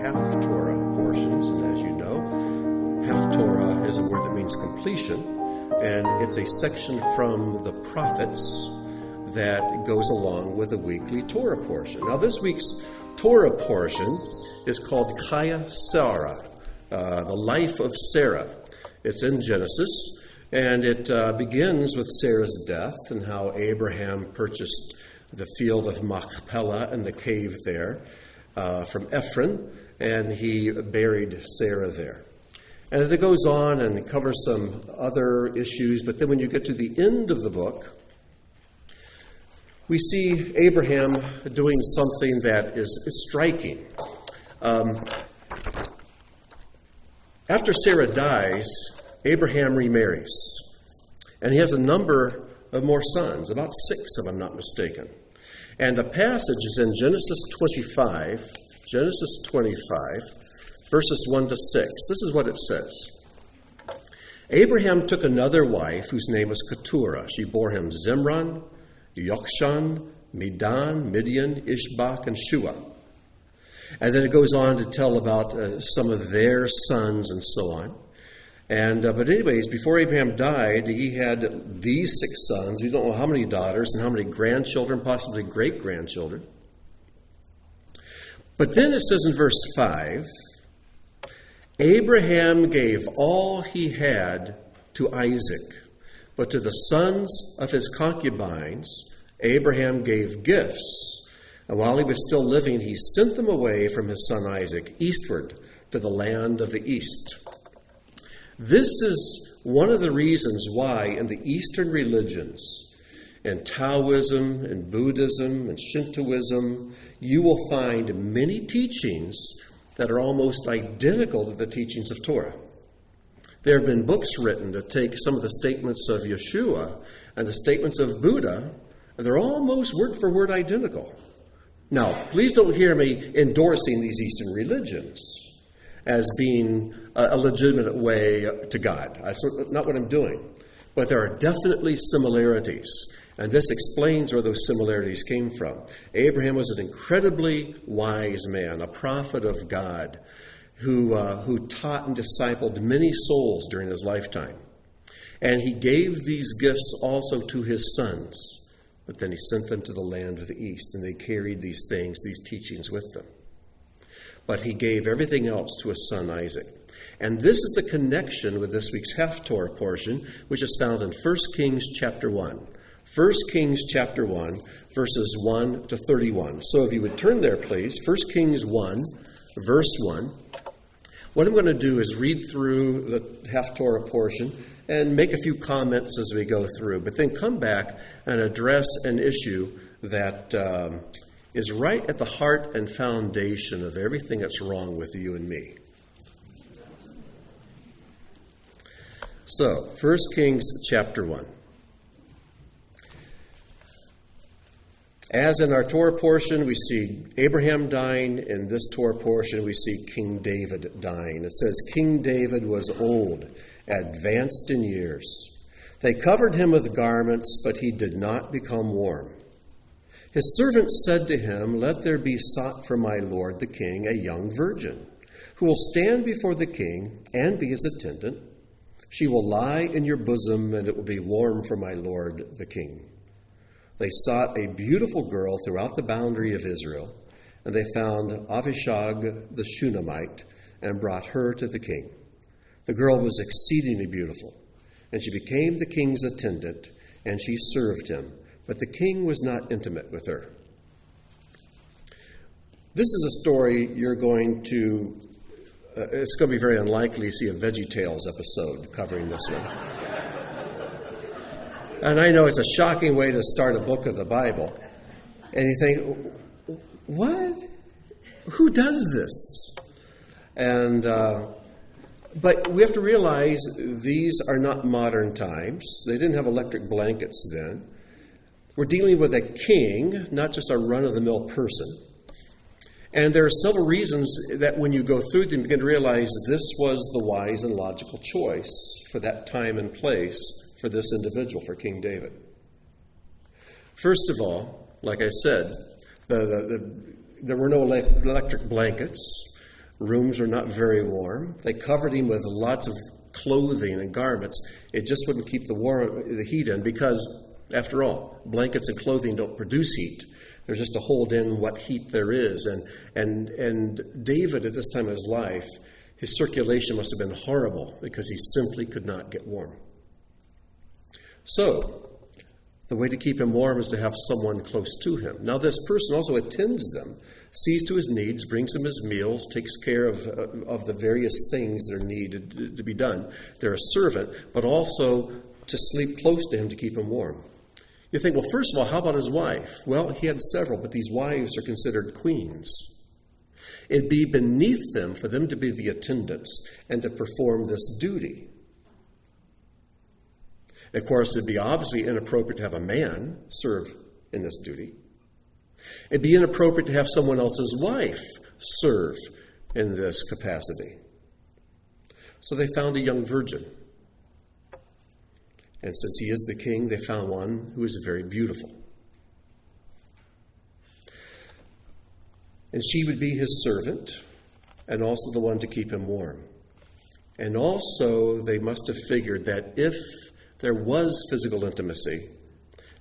Haftarah portions, and as you know, Haftarah is a word that means completion, and it's a section from the prophets that goes along with the weekly Torah portion. Now, this week's Torah portion is called Chayei, the life of Sarah. It's in Genesis, and it begins with Sarah's death and how Abraham purchased the field of Machpelah and the cave there from Ephron, and he buried Sarah there. And it goes on and covers some other issues, but then when you get to the end of the book, we see Abraham doing something that is striking. After Sarah dies, Abraham remarries, and he has a number of more sons, about 6 if I'm not mistaken. And the passage is in Genesis 25, verses 1 to 6. This is what it says. Abraham took another wife whose name was Keturah. She bore him Zimran, Yokshan, Medan, Midian, Ishbak, and Shua. And then it goes on to tell about some of their sons and so on. And but anyways, before Abraham died, he had these 6 sons. We don't know how many daughters and how many grandchildren, possibly great-grandchildren. But then it says in verse 5, Abraham gave all he had to Isaac, but to the sons of his concubines, Abraham gave gifts. And while he was still living, he sent them away from his son Isaac eastward to the land of the east. This is one of the reasons why in the Eastern religions, in Taoism, in Buddhism, and Shintoism, you will find many teachings that are almost identical to the teachings of Torah. There have been books written that take some of the statements of Yeshua and the statements of Buddha, and they're almost word for word identical. Now, please don't hear me endorsing these Eastern religions as being a legitimate way to God. That's not what I'm doing. But there are definitely similarities, and this explains where those similarities came from. Abraham was an incredibly wise man, a prophet of God, who taught and discipled many souls during his lifetime. And he gave these gifts also to his sons, but then he sent them to the land of the east, and they carried these things, these teachings with them. But he gave everything else to his son Isaac. And this is the connection with this week's Haftarah portion, which is found in 1 Kings chapter 1. 1 Kings chapter 1, verses 1 to 31. So if you would turn there, please. 1 Kings 1, verse 1. What I'm going to do is read through the Haftarah portion and make a few comments as we go through, but then come back and address an issue that is right at the heart and foundation of everything that's wrong with you and me. So, 1 Kings chapter 1. As in our Torah portion, we see Abraham dying. In this Torah portion, we see King David dying. It says, King David was old, advanced in years. They covered him with garments, but he did not become warm. His servants said to him, Let there be sought for my lord the king a young virgin, who will stand before the king and be his attendant. She will lie in your bosom, and it will be warm for my lord the king. They sought a beautiful girl throughout the boundary of Israel, and they found Avishag the Shunammite and brought her to the king. The girl was exceedingly beautiful, and she became the king's attendant, and she served him. But the king was not intimate with her. This is a story you're going to, it's going to be very unlikely to see a VeggieTales episode covering this one. And I know it's a shocking way to start a book of the Bible. And you think, what? Who does this? And but we have to realize these are not modern times. They didn't have electric blankets then. We're dealing with a king, not just a run-of-the-mill person. And there are several reasons that when you go through them, you begin to realize this was the wise and logical choice for that time and place for this individual, for King David. First of all, like I said, there were no electric blankets. Rooms were not very warm. They covered him with lots of clothing and garments. It just wouldn't keep the heat in because, after all, blankets and clothing don't produce heat. They're just to hold in what heat there is. And David, at this time of his life, his circulation must have been horrible because he simply could not get warm. So, the way to keep him warm is to have someone close to him. Now, this person also attends them, sees to his needs, brings him his meals, takes care of the various things that are needed to be done. They're a servant, but also to sleep close to him to keep him warm. You think, well, first of all, how about his wife? Well, he had several, but these wives are considered queens. It'd be beneath them for them to be the attendants and to perform this duty. Of course, it'd be obviously inappropriate to have a man serve in this duty. It'd be inappropriate to have someone else's wife serve in this capacity. So they found a young virgin. And since he is the king, they found one who is very beautiful. And she would be his servant and also the one to keep him warm. And also, they must have figured that if there was physical intimacy,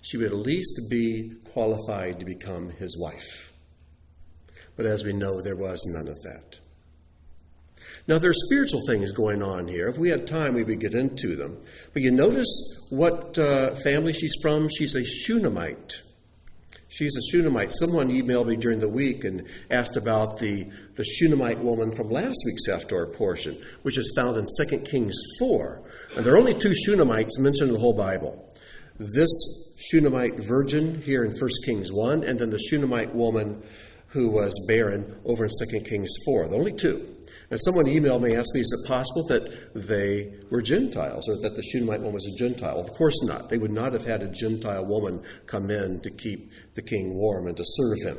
she would at least be qualified to become his wife. But as we know, there was none of that. Now, there are spiritual things going on here. If we had time, we would get into them. But you notice what family she's from? She's a Shunammite. She's a Shunammite. Someone emailed me during the week and asked about the Shunammite woman from last week's Haftarah portion, which is found in 2 Kings 4. And there are only 2 Shunammites mentioned in the whole Bible. This Shunammite virgin here in 1 Kings 1, and then the Shunammite woman who was barren over in 2 Kings 4. The only 2. And someone emailed me, asked me, is it possible that they were Gentiles, or that the Shunammite woman was a Gentile? Of course not. They would not have had a Gentile woman come in to keep the king warm and to serve him.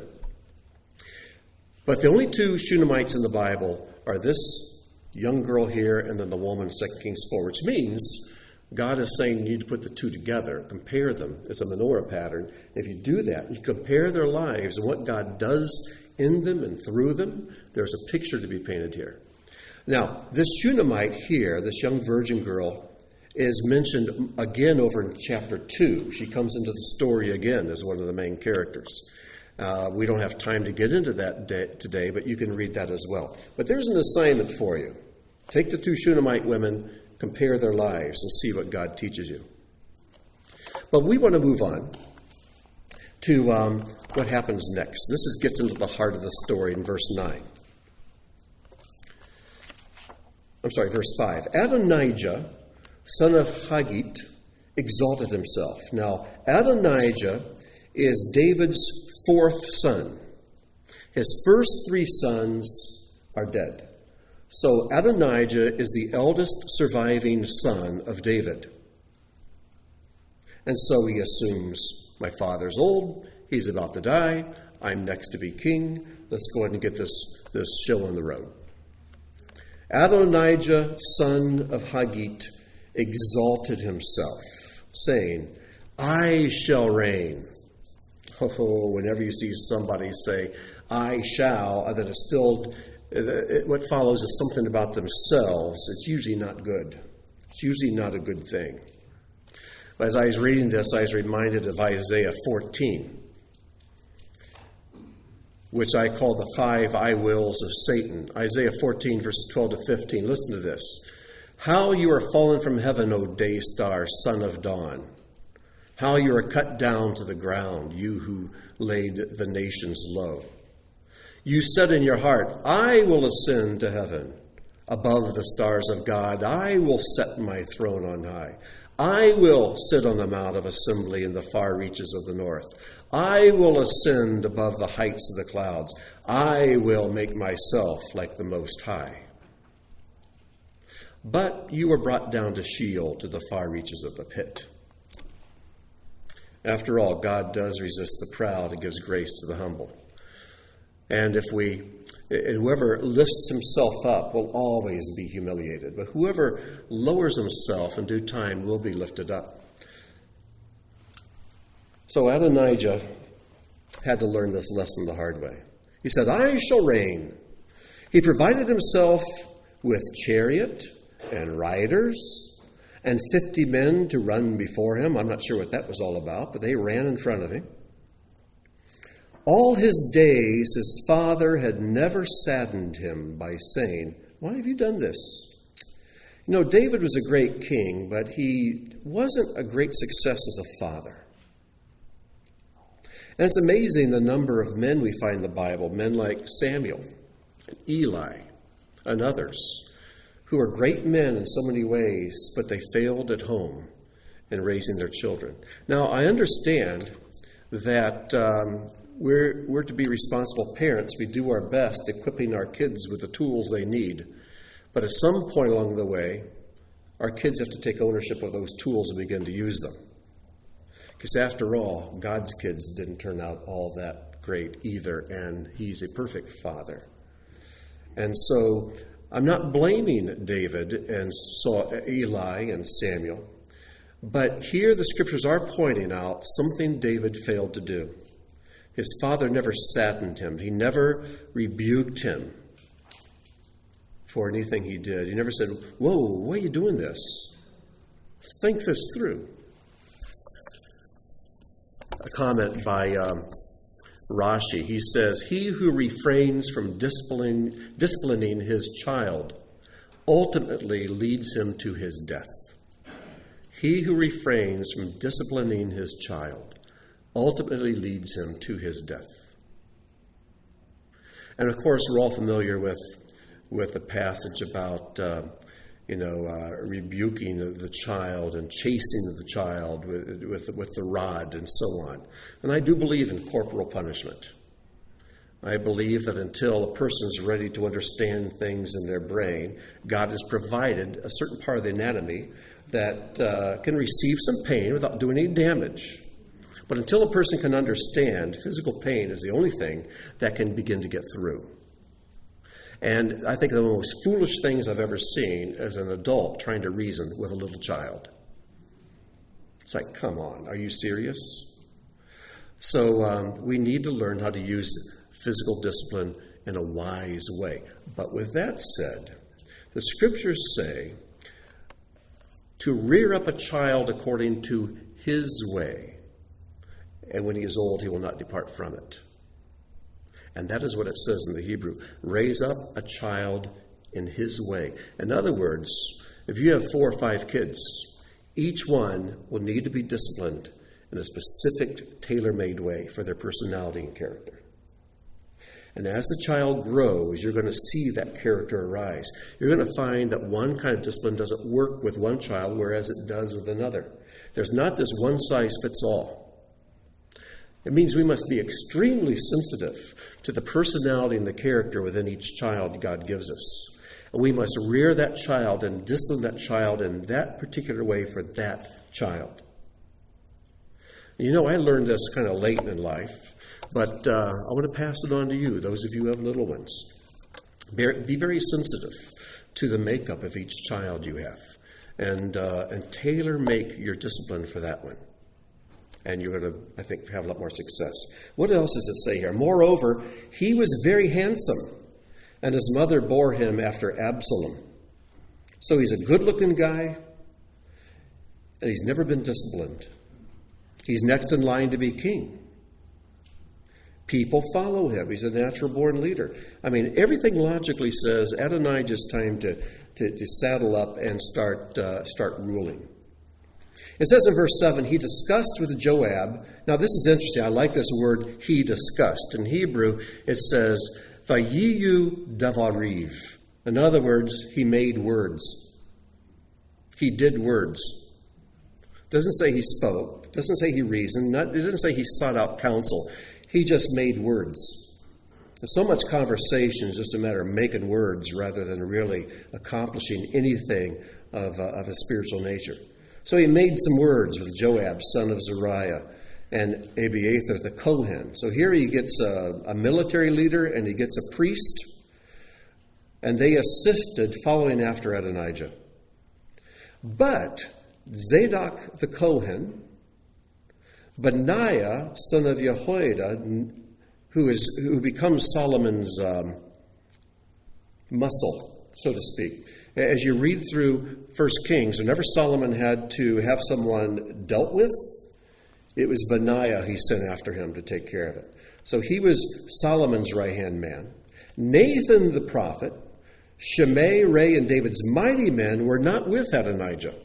But the only 2 Shunammites in the Bible are this young girl here and then the woman in 2 Kings 4, which means God is saying you need to put the 2 together, compare them. It's a menorah pattern. If you do that, you compare their lives and what God does in them and through them, there's a picture to be painted here. Now, this Shunammite here, this young virgin girl, is mentioned again over in chapter 2. She comes into the story again as one of the main characters. We don't have time to get into that today, but you can read that as well. But there's an assignment for you. Take the 2 Shunammite women, compare their lives, and see what God teaches you. But we want to move on to what happens next. This gets into the heart of the story in verse 9. Verse 5. Adonijah, son of Haggith, exalted himself. Now, Adonijah is David's 4th son. His first 3 sons are dead. So Adonijah is the eldest surviving son of David. And so he assumes, my father's old, he's about to die, I'm next to be king, let's go ahead and get this show on the road. Adonijah, son of Haggith, exalted himself, saying, I shall reign. Oh, whenever you see somebody say, I shall, that is filled, what follows is something about themselves, it's usually not good. It's usually not a good thing. As I was reading this, I was reminded of Isaiah 14, which I call the 5 I wills of Satan. Isaiah 14, verses 12 to 15. Listen to this. How you are fallen from heaven, O day star, son of dawn. How you are cut down to the ground, you who laid the nations low. You said in your heart, I will ascend to heaven. Above the stars of God, I will set my throne on high. I will sit on the mount of assembly in the far reaches of the north. I will ascend above the heights of the clouds. I will make myself like the Most High. But you were brought down to Sheol, to the far reaches of the pit. After all, God does resist the proud and gives grace to the humble. And whoever lifts himself up will always be humiliated. But whoever lowers himself in due time will be lifted up. So Adonijah had to learn this lesson the hard way. He said, I shall reign. He provided himself with chariot and riders and 50 men to run before him. I'm not sure what that was all about, but they ran in front of him. All his days his father had never saddened him by saying, "Why have you done this?" You know, David was a great king, but he wasn't a great success as a father. And it's amazing the number of men we find in the Bible, men like Samuel and Eli and others, who are great men in so many ways, but they failed at home in raising their children. Now, I understand that we're to be responsible parents. We do our best equipping our kids with the tools they need. But at some point along the way, our kids have to take ownership of those tools and begin to use them. Because after all, God's kids didn't turn out all that great either, and he's a perfect father. And so I'm not blaming David and Eli and Samuel, but here the scriptures are pointing out something David failed to do. His father never saddened him. He never rebuked him for anything he did. He never said, "Whoa, why are you doing this? Think this through." A comment by Rashi. He says, "He who refrains from disciplining his child ultimately leads him to his death." He who refrains from disciplining his child ultimately leads him to his death. And of course, we're all familiar with the passage about rebuking the child and chasing the child with the rod and so on. And I do believe in corporal punishment. I believe that until a person's ready to understand things in their brain, God has provided a certain part of the anatomy that can receive some pain without doing any damage. But until a person can understand, physical pain is the only thing that can begin to get through. And I think the most foolish things I've ever seen as an adult trying to reason with a little child. It's like, come on, are you serious? So we need to learn how to use physical discipline in a wise way. But with that said, the scriptures say to rear up a child according to his way, and when he is old, he will not depart from it. And that is what it says in the Hebrew. Raise up a child in his way. In other words, if you have 4 or 5 kids, each one will need to be disciplined in a specific, tailor-made way for their personality and character. And as the child grows, you're going to see that character arise. You're going to find that one kind of discipline doesn't work with one child, whereas it does with another. There's not this one-size-fits-all. It means we must be extremely sensitive to the personality and the character within each child God gives us. And we must rear that child and discipline that child in that particular way for that child. And you know, I learned this kind of late in life, but I want to pass it on to you, those of you who have little ones. Be very sensitive to the makeup of each child you have, and tailor-make your discipline for that one. And you're going to, I think, have a lot more success. What else does it say here? Moreover, he was very handsome, and his mother bore him after Absalom. So he's a good-looking guy, and he's never been disciplined. He's next in line to be king. People follow him. He's a natural-born leader. I mean, everything logically says Adonijah's time to saddle up and start ruling. It says in verse 7, he discussed with Joab. Now this is interesting. I like this word, he discussed. In Hebrew, it says, Vayiyu davariv. In other words, he made words. He did words. Doesn't say he spoke. Doesn't say he reasoned. It doesn't say he sought out counsel. He just made words. And so much conversation is just a matter of making words rather than really accomplishing anything of a spiritual nature. So he made some words with Joab, son of Zeruiah, and Abiathar the Kohen. So here he gets a military leader and he gets a priest, and they assisted following after Adonijah. But Zadok the Kohen, Benaiah, son of Jehoiada, who becomes Solomon's muscle, so to speak. As you read through 1 Kings, whenever Solomon had to have someone dealt with, it was Benaiah he sent after him to take care of it. So he was Solomon's right-hand man. Nathan the prophet, Shimei, Ray, and David's mighty men were not with Adonijah.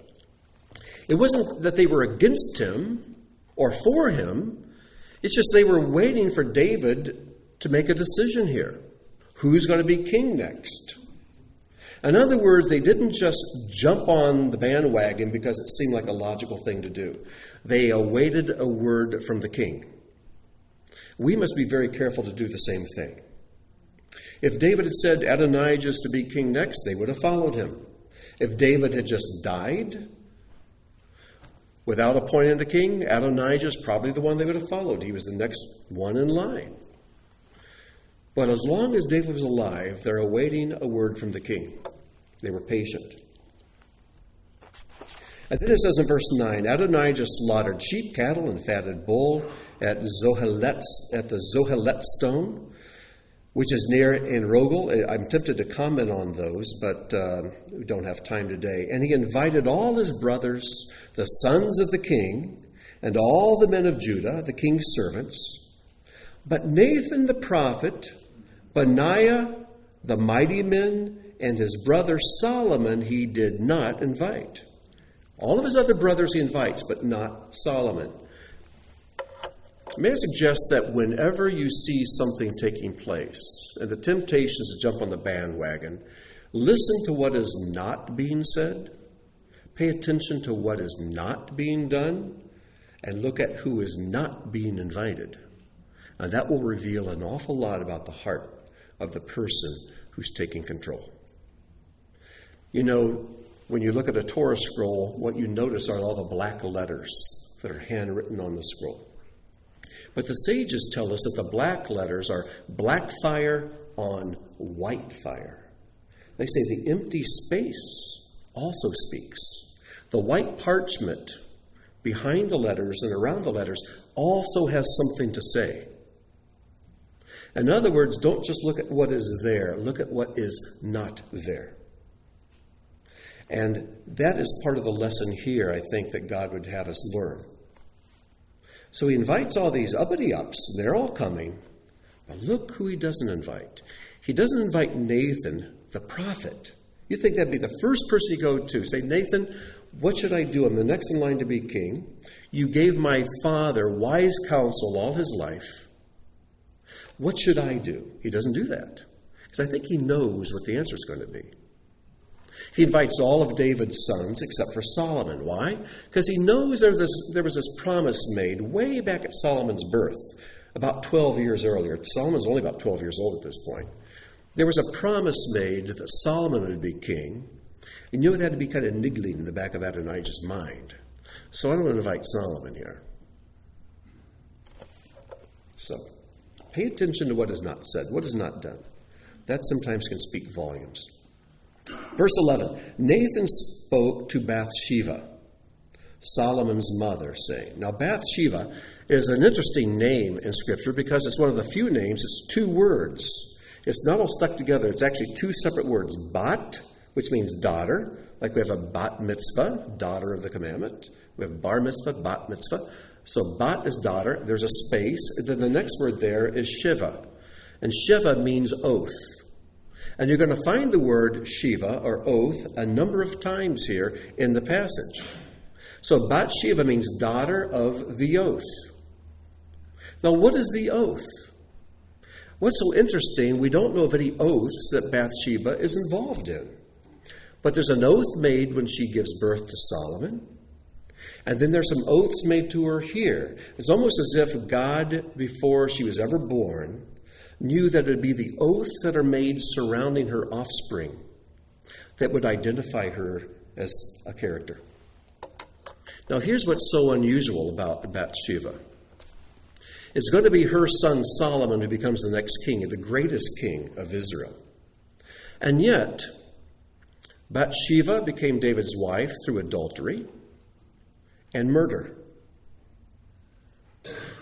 It wasn't that they were against him or for him. It's just they were waiting for David to make a decision here. Who's going to be king next? In other words, they didn't just jump on the bandwagon because it seemed like a logical thing to do. They awaited a word from the king. We must be very careful to do the same thing. If David had said Adonijah is to be king next, they would have followed him. If David had just died without appointing a king, Adonijah is probably the one they would have followed. He was the next one in line. But as long as David was alive, they're awaiting a word from the king. They were patient. And then it says in verse 9, Adonijah slaughtered sheep, cattle, and fatted bull at the Zohelet stone, which is near En Rogel. I'm tempted to comment on those, but we don't have time today. And he invited all his brothers, the sons of the king, and all the men of Judah, the king's servants. But Nathan the prophet, Benaiah, the mighty men, and his brother Solomon he did not invite. All of his other brothers he invites, but not Solomon. May I suggest that whenever you see something taking place, and the temptation is to jump on the bandwagon, listen to what is not being said, pay attention to what is not being done, and look at who is not being invited. And that will reveal an awful lot about the heart of the person who's taking control. You know, when you look at a Torah scroll, what you notice are all the black letters that are handwritten on the scroll. But the sages tell us that the black letters are black fire on white fire. They say the empty space also speaks. The white parchment behind the letters and around the letters also has something to say. In other words, don't just look at what is there. Look at what is not there. And that is part of the lesson here, I think, that God would have us learn. So he invites all these uppity-ups. They're all coming. But look who he doesn't invite. He doesn't invite Nathan, the prophet. You think that'd be the first person you go to. Say, Nathan, what should I do? I'm the next in line to be king. You gave my father wise counsel all his life. What should I do? He doesn't do that. Because I think he knows what the answer is going to be. He invites all of David's sons except for Solomon. Why? Because he knows there was this promise made way back at Solomon's birth, about 12 years earlier. Solomon's only about 12 years old at this point. There was a promise made that Solomon would be king. And you know that had to be kind of niggling in the back of Adonijah's mind. So I don't want to invite Solomon here. So, pay attention to what is not said, what is not done. That sometimes can speak volumes. Verse 11, Nathan spoke to Bathsheba, Solomon's mother, saying. Now, Bathsheba is an interesting name in Scripture because it's one of the few names, it's two words. It's not all stuck together. It's actually two separate words. Bat, which means daughter, like we have a bat mitzvah, daughter of the commandment. We have bar mitzvah, bat mitzvah. So bat is daughter. There's a space. Then the next word there is shiva. And shiva means oath. And you're going to find the word shiva, or oath, a number of times here in the passage. So Bathsheba means daughter of the oath. Now, what is the oath? What's so interesting, we don't know of any oaths that Bathsheba is involved in. But there's an oath made when she gives birth to Solomon. And then there's some oaths made to her here. It's almost as if God, before she was ever born, knew that it would be the oaths that are made surrounding her offspring that would identify her as a character. Now, here's what's so unusual about Bathsheba. It's going to be her son Solomon who becomes the next king, the greatest king of Israel. And yet, Bathsheba became David's wife through adultery and murder.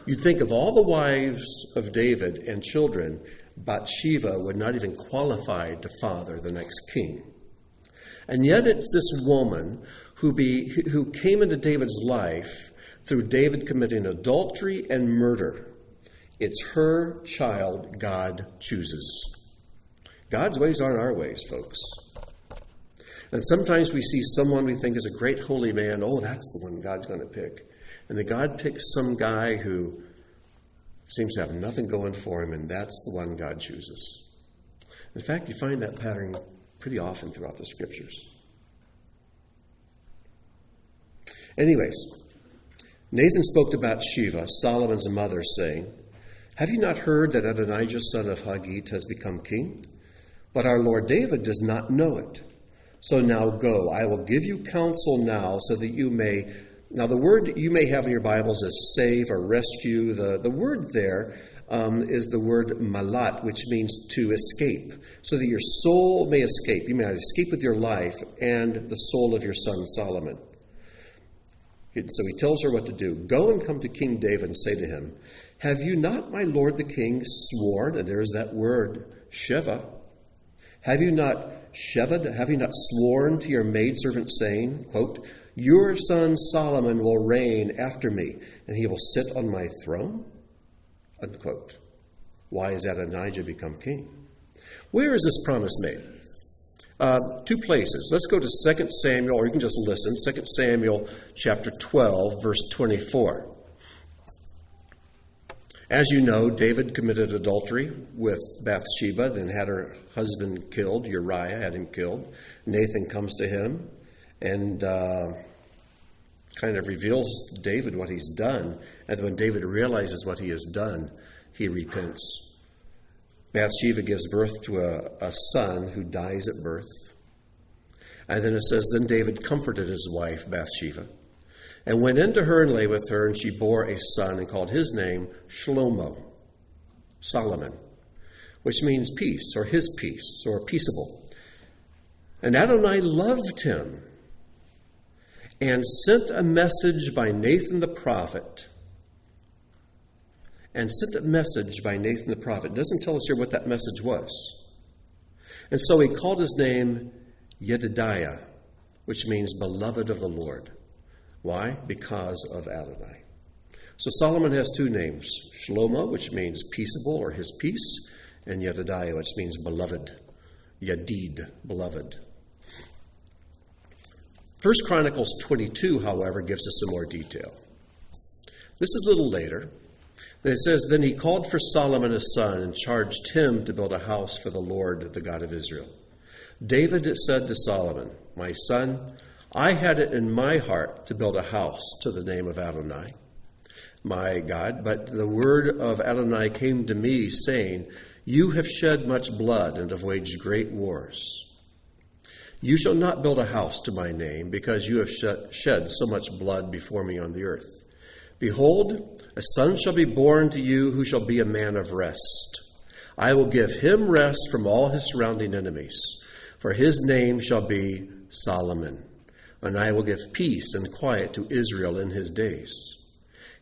You'd think of all the wives of David and children, Bathsheba would not even qualify to father the next king. And yet it's this woman who came into David's life through David committing adultery and murder. It's her child God chooses. God's ways aren't our ways, folks. And sometimes we see someone we think is a great holy man. Oh, that's the one God's going to pick. And then God picks some guy who seems to have nothing going for him, and that's the one God chooses. In fact, you find that pattern pretty often throughout the scriptures. Anyways, Nathan spoke to Bathsheba, Solomon's mother, saying, "Have you not heard that Adonijah, son of Haggith, has become king? But our Lord David does not know it. So now go, I will give you counsel now so that you may..." Now the word you may have in your Bibles is save or rescue. The word there is the word malat, which means to escape, so that your soul may escape. You may escape with your life and the soul of your son Solomon. So he tells her what to do. Go and come to King David and say to him, "Have you not, my lord the king, sworn," and there's that word, sheva, have you not sworn to your maidservant, saying, quote, "Your son Solomon will reign after me, and he will sit on my throne"? Unquote. Why has Adonijah become king? Where is this promise made? Two places. Let's go to 2 Samuel, or you can just listen. 2 Samuel chapter 12, verse 24. As you know, David committed adultery with Bathsheba, then had her husband killed. Uriah had him killed. Nathan comes to him and kind of reveals to David what he's done. And when David realizes what he has done, he repents. Bathsheba gives birth to a son who dies at birth. And then it says, then David comforted his wife, Bathsheba, and went into her and lay with her, and she bore a son and called his name Shlomo, Solomon, which means peace, or his peace, or peaceable. And Adonai loved him and sent a message by Nathan the prophet. It doesn't tell us here what that message was. And so he called his name Yedidiah, which means beloved of the Lord. Why? Because of Adonai. So Solomon has two names, Shlomo, which means peaceable or his peace, and Yedidiah, which means beloved. Yadid, beloved. 1 Chronicles 22, however, gives us some more detail. This is a little later. It says, then he called for Solomon his son and charged him to build a house for the Lord, the God of Israel. David said to Solomon, my son, I had it in my heart to build a house to the name of Adonai, my God, but the word of Adonai came to me, saying, you have shed much blood and have waged great wars. You shall not build a house to my name, because you have shed so much blood before me on the earth. Behold, a son shall be born to you who shall be a man of rest. I will give him rest from all his surrounding enemies, for his name shall be Solomon. And I will give peace and quiet to Israel in his days.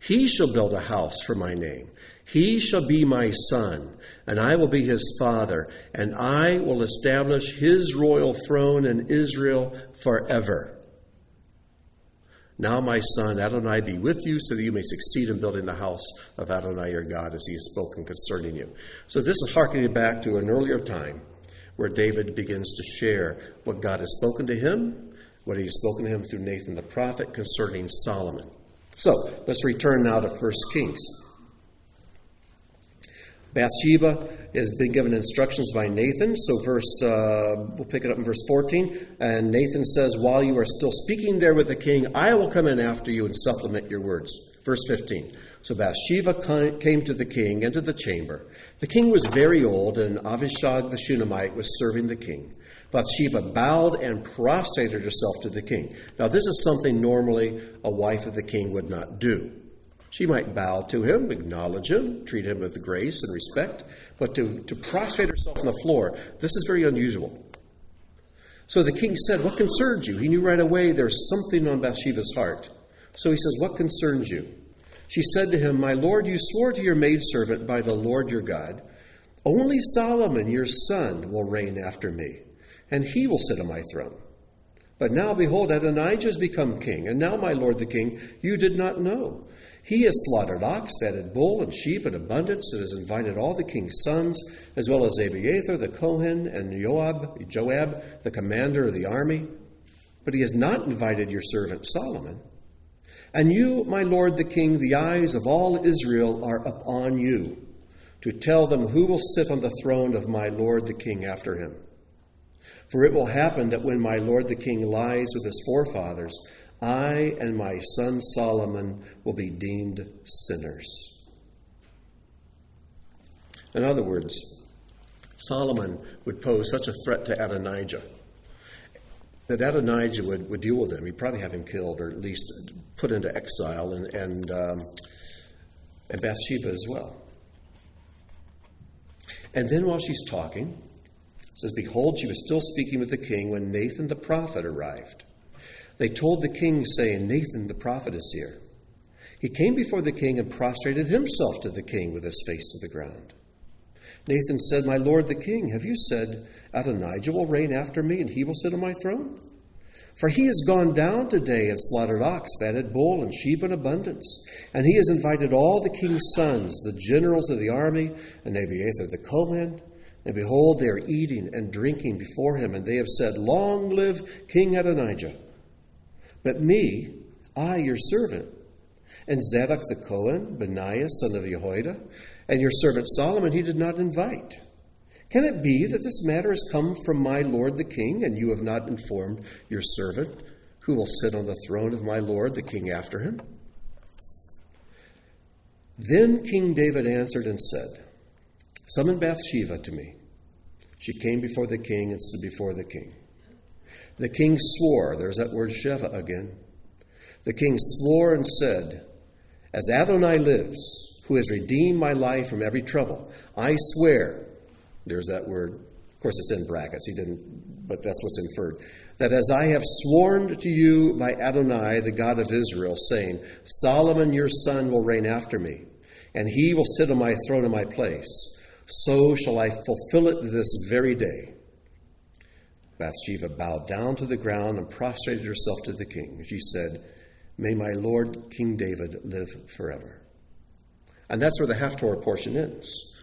He shall build a house for my name. He shall be my son, and I will be his father, and I will establish his royal throne in Israel forever. Now, my son, Adonai be with you, so that you may succeed in building the house of Adonai your God, as he has spoken concerning you. So this is hearkening back to an earlier time where David begins to share what God has spoken to him, what he's spoken to him through Nathan the prophet concerning Solomon. So let's return now to 1 Kings. Bathsheba has been given instructions by Nathan. So we'll pick it up in verse 14. And Nathan says, while you are still speaking there with the king, I will come in after you and supplement your words. Verse 15. So Bathsheba came to the king into the chamber. The king was very old, and Avishag the Shunammite was serving the king. Bathsheba bowed and prostrated herself to the king. Now this is something normally a wife of the king would not do. She might bow to him, acknowledge him, treat him with grace and respect, but to prostrate herself on the floor, this is very unusual. So the king said, what concerns you? He knew right away there's something on Bathsheba's heart. So he says, what concerns you? She said to him, my lord, you swore to your maidservant by the Lord your God, Only Solomon, your son, will reign after me, and he will sit on my throne. But now, behold, Adonijah has become king, and now, my lord the king, you did not know. He has slaughtered ox, fatted bull, and sheep in abundance, and has invited all the king's sons, as well as Abiathar the Kohen, and Joab, the commander of the army. But he has not invited your servant Solomon. And you, my lord the king, the eyes of all Israel are upon you, to tell them who will sit on the throne of my lord the king after him. For it will happen that when my lord the king lies with his forefathers, I and my son Solomon will be deemed sinners. In other words, Solomon would pose such a threat to Adonijah that Adonijah would deal with him. He'd probably have him killed, or at least put into exile, and Bathsheba as well. And then while she's talking, it says, behold, she was still speaking with the king when Nathan the prophet arrived. They told the king, saying, Nathan the prophet is here. He came before the king and prostrated himself to the king with his face to the ground. Nathan said, my lord the king, have you said, Adonijah will reign after me, and he will sit on my throne? For he has gone down today and slaughtered ox, fatted bull, and sheep in abundance. And he has invited all the king's sons, the generals of the army, and Abiathar the Kohen. And behold, they are eating and drinking before him, and they have said, long live King Adonijah. But me, I, your servant, and Zadok the Kohen, Benaiah, son of Jehoiada, and your servant Solomon he did not invite. Can it be that this matter has come from my lord the king, and you have not informed your servant, who will sit on the throne of my lord the king after him? Then King David answered and said, summon Bathsheba to me. She came before the king and stood before the king. The king swore, there's that word Sheva again. The king swore and said, as Adonai lives, who has redeemed my life from every trouble, I swear, there's that word, of course it's in brackets, he didn't, but that's what's inferred, that as I have sworn to you by Adonai, the God of Israel, saying, Solomon your son will reign after me, and he will sit on my throne in my place, so shall I fulfill it this very day. Bathsheba bowed down to the ground and prostrated herself to the king. She said, may my lord King David live forever. And that's where the Haftarah portion ends.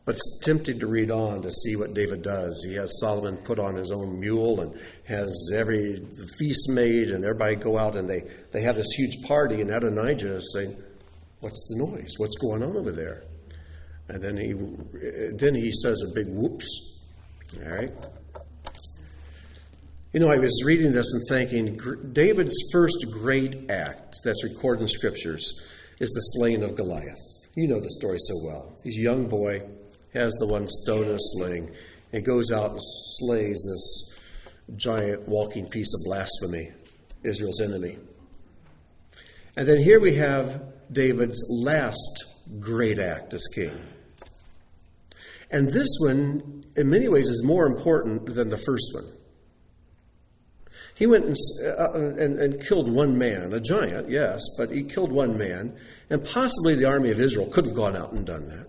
But it's tempting to read on to see what David does. He has Solomon put on his own mule and has every feast made, and everybody go out and they have this huge party, and Adonijah is saying, what's the noise? What's going on over there? And then he says a big whoops. All right. You know, I was reading this and thinking, David's first great act that's recorded in scriptures is the slaying of Goliath. You know the story so well. He's a young boy, has the one stone in a sling, and goes out and slays this giant walking piece of blasphemy, Israel's enemy. And then here we have David's last great act as king. And this one, in many ways, is more important than the first one. He went and killed one man, a giant, yes, but he killed one man, and possibly the army of Israel could have gone out and done that.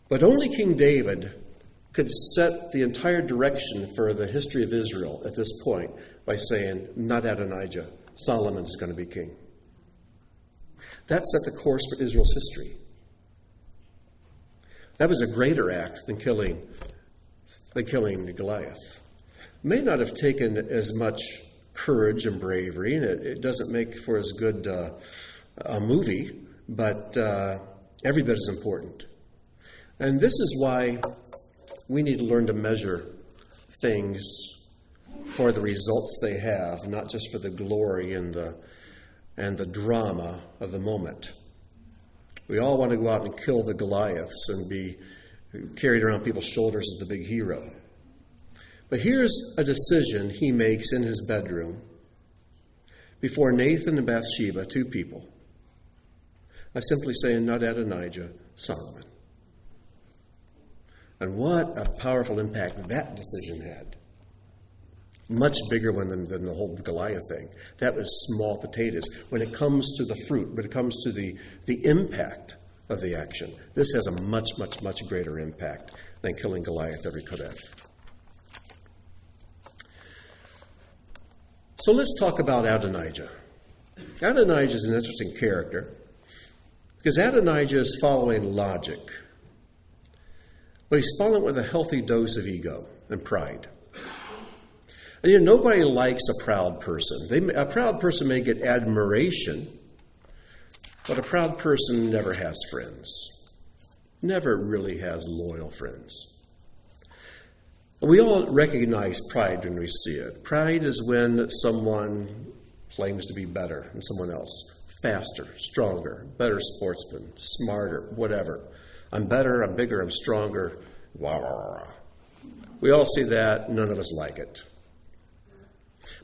But only King David could set the entire direction for the history of Israel at this point by saying, not Adonijah, Solomon is going to be king. That set the course for Israel's history. That was a greater act than killing Goliath. May not have taken as much courage and bravery, and it doesn't make for as good a movie, but every bit as important. And this is why we need to learn to measure things for the results they have, not just for the glory and the drama of the moment. We all want to go out and kill the Goliaths and be carried around people's shoulders as the big hero. But here's a decision he makes in his bedroom before Nathan and Bathsheba, two people, by simply saying, not Adonijah, Solomon. And what a powerful impact that decision had. Much bigger one than the whole Goliath thing. That was small potatoes. When it comes to the fruit, when it comes to the impact of the action. This has a much, much, much greater impact than killing Goliath ever could have. So let's talk about Adonijah. Adonijah is an interesting character because Adonijah is following logic, but he's following with a healthy dose of ego and pride. And nobody likes a proud person. A proud person may get admiration, but a proud person never has friends. Never really has loyal friends. We all recognize pride when we see it. Pride is when someone claims to be better than someone else. Faster, stronger, better sportsman, smarter, whatever. I'm better, I'm bigger, I'm stronger. Wah, wah, wah. We all see that. None of us like it.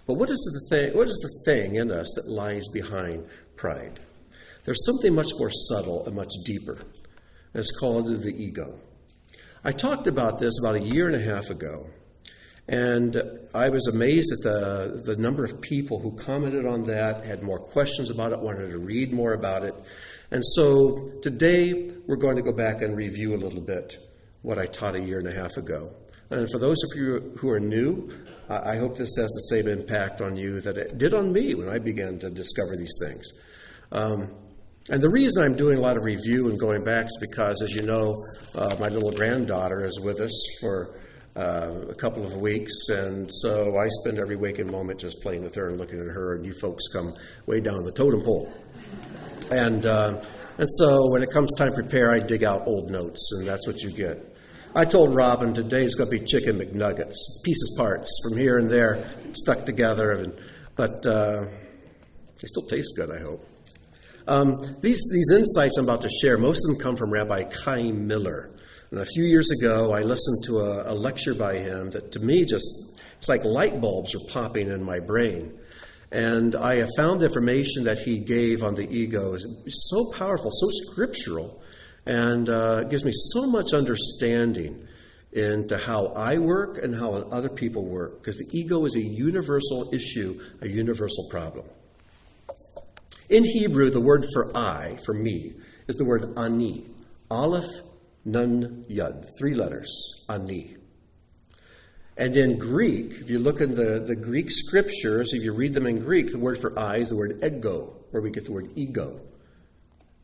But what is the thing in us that lies behind pride? There's something much more subtle and much deeper. And it's called the ego. I talked about this about a year and a half ago, and I was amazed at the number of people who commented on that, had more questions about it, wanted to read more about it. And so today we're going to go back and review a little bit what I taught a year and a half ago. And for those of you who are new, I hope this has the same impact on you that it did on me when I began to discover these things. And the reason I'm doing a lot of review and going back is because, as you know, my little granddaughter is with us for a couple of weeks, and so I spend every waking moment just playing with her and looking at her, and you folks come way down the totem pole. And so when it comes time to prepare, I dig out old notes, and that's what you get. I told Robin today's going to be chicken McNuggets. It's pieces, parts from here and there, stuck together, but they still taste good, I hope. These insights I'm about to share, most of them come from Rabbi Chaim Miller. And a few years ago, I listened to a lecture by him that to me it's like light bulbs are popping in my brain. And I have found the information that he gave on the ego is so powerful, so scriptural, and it gives me so much understanding into how I work and how other people work, because the ego is a universal issue, a universal problem. In Hebrew, the word for I, for me, is the word ani. Aleph, nun, yud. 3 letters, ani. And in Greek, if you look in the Greek scriptures, if you read them in Greek, the word for I is the word ego, where we get the word ego.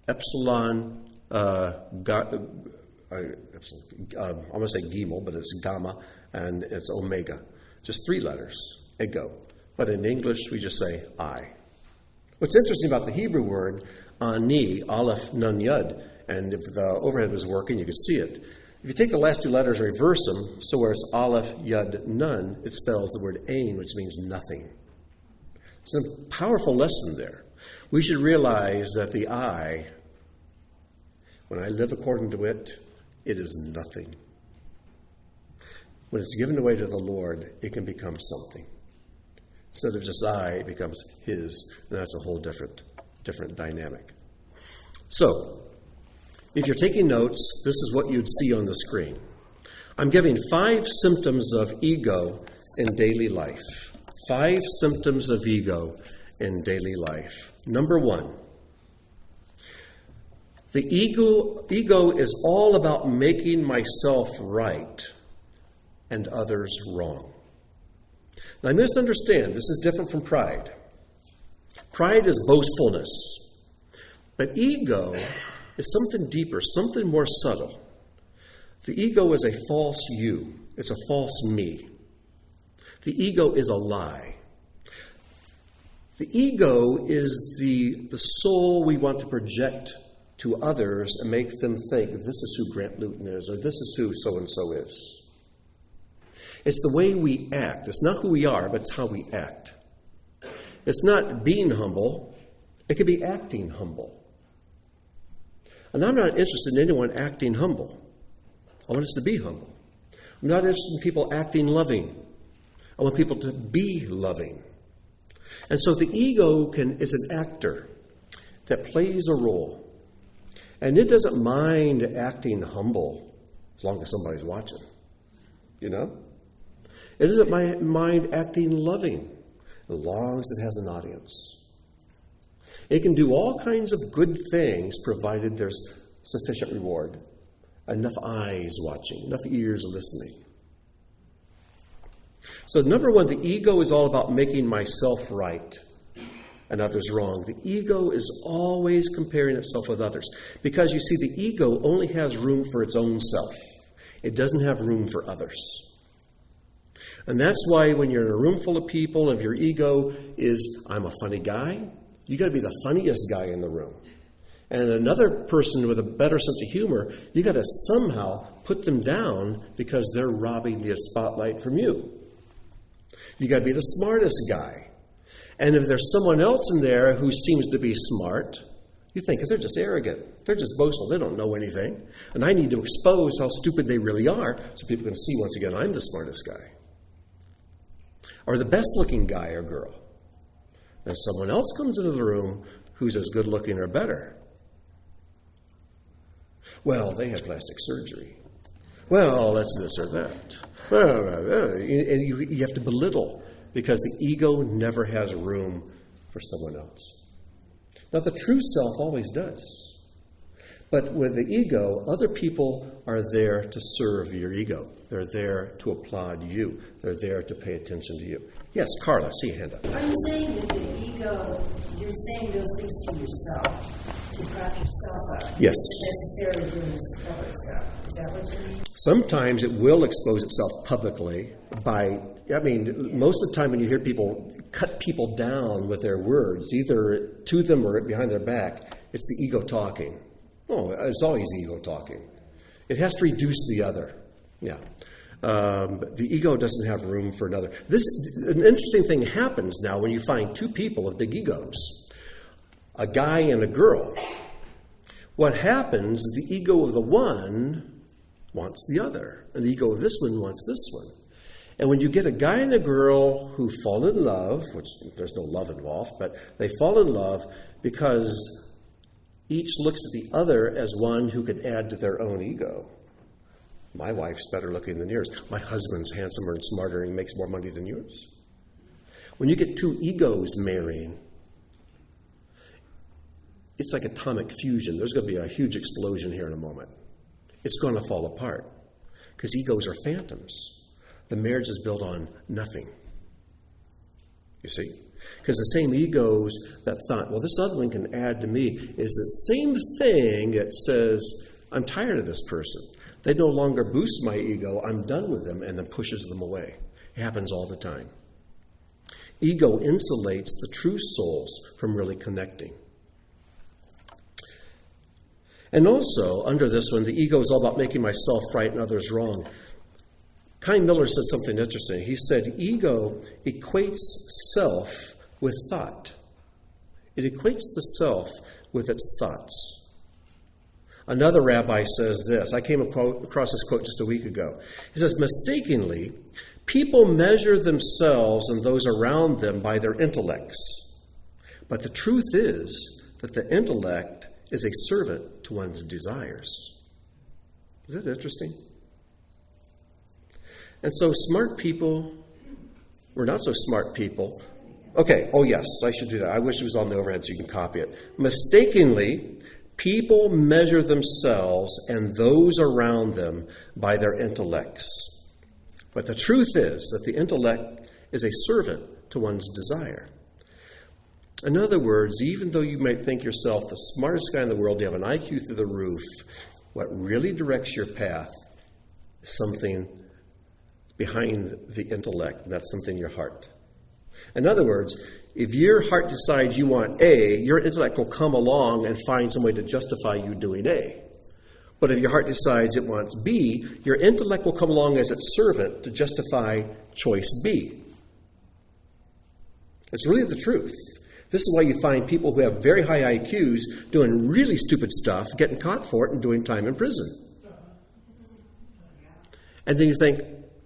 Epsilon, I'm going to say gimel, but it's gamma, and it's omega. Just 3 letters, ego. But in English, we just say I. What's interesting about the Hebrew word, ani, aleph, nun, yud, and if the overhead was working, you could see it. If you take the last 2 letters and reverse them, so where it's aleph, yud, nun, it spells the word ain, which means nothing. It's a powerful lesson there. We should realize that the I, when I live according to it, it is nothing. When it's given away to the Lord, it can become something. Instead of just I, it becomes His, and that's a whole different dynamic. So, if you're taking notes, this is what you'd see on the screen. I'm giving 5 symptoms of ego in daily life. 5 symptoms of ego in daily life. Number 1, the ego is all about making myself right and others wrong. Now, I misunderstand. This is different from pride. Pride is boastfulness. But ego is something deeper, something more subtle. The ego is a false you. It's a false me. The ego is a lie. The ego is the soul we want to project to others and make them think this is who Grant Luton is, or this is who so-and-so is. It's the way we act. It's not who we are, but it's how we act. It's not being humble. It could be acting humble. And I'm not interested in anyone acting humble. I want us to be humble. I'm not interested in people acting loving. I want people to be loving. And so the ego is an actor that plays a role. And it doesn't mind acting humble as long as somebody's watching. You know? It doesn't mind acting loving as long as it has an audience. It can do all kinds of good things provided there's sufficient reward. Enough eyes watching, enough ears listening. So number one, the ego is all about making myself right and others wrong. The ego is always comparing itself with others. Because you see, the ego only has room for its own self. It doesn't have room for others. And that's why when you're in a room full of people, if your ego is, I'm a funny guy, you got to be the funniest guy in the room. And another person with a better sense of humor, you got to somehow put them down because they're robbing the spotlight from you. You got to be the smartest guy. And if there's someone else in there who seems to be smart, you think, they're just arrogant. They're just boastful. They don't know anything. And I need to expose how stupid they really are so people can see once again, I'm the smartest guy. Or the best looking guy or girl. Then someone else comes into the room who's as good looking or better. Well, they had plastic surgery. Well, that's this or that. And you have to belittle because the ego never has room for someone else. Now, the true self always does. But with the ego, other people are there to serve your ego. They're there to applaud you. They're there to pay attention to you. Yes, Carla, see a hand up. Are you saying that the ego, you're saying those things to yourself, to prop yourself up? Yes. Not necessarily doing this other stuff. Is that what you mean? Sometimes it will expose itself publicly most of the time when you hear people cut people down with their words, either to them or behind their back, it's the ego talking. Oh, it's always ego talking. It has to reduce the other. Yeah. The ego doesn't have room for another. An interesting thing happens now when you find two people with big egos, a guy and a girl. What happens, the ego of the one wants the other, and the ego of this one wants this one. And when you get a guy and a girl who fall in love, which there's no love involved, but they fall in love because each looks at the other as one who could add to their own ego. My wife's better looking than yours. My husband's handsomer and smarter and makes more money than yours. When you get two egos marrying, it's like atomic fusion. There's going to be a huge explosion here in a moment. It's going to fall apart because egos are phantoms. The marriage is built on nothing. You see? Because the same egos that thought, well, this other one can add to me, is the same thing that says, I'm tired of this person. They no longer boost my ego, I'm done with them, and then pushes them away. It happens all the time. Ego insulates the true souls from really connecting. And also, under this one, the ego is all about making myself right and others wrong. Kai Miller said something interesting. He said, ego equates self with thought. It equates the self with its thoughts. Another rabbi says this. I came across this quote just a week ago. He says, mistakenly, people measure themselves and those around them by their intellects. But the truth is that the intellect is a servant to one's desires. Is that interesting? And so smart people, or not so smart people, okay, oh yes, I should do that. I wish it was on the overhead so you can copy it. Mistakenly, people measure themselves and those around them by their intellects. But the truth is that the intellect is a servant to one's desire. In other words, even though you might think yourself the smartest guy in the world, you have an IQ through the roof, what really directs your path is something behind the intellect, and that's something in your heart. In other words, if your heart decides you want A, your intellect will come along and find some way to justify you doing A. But if your heart decides it wants B, your intellect will come along as its servant to justify choice B. It's really the truth. This is why you find people who have very high IQs doing really stupid stuff, getting caught for it, and doing time in prison. And then you think,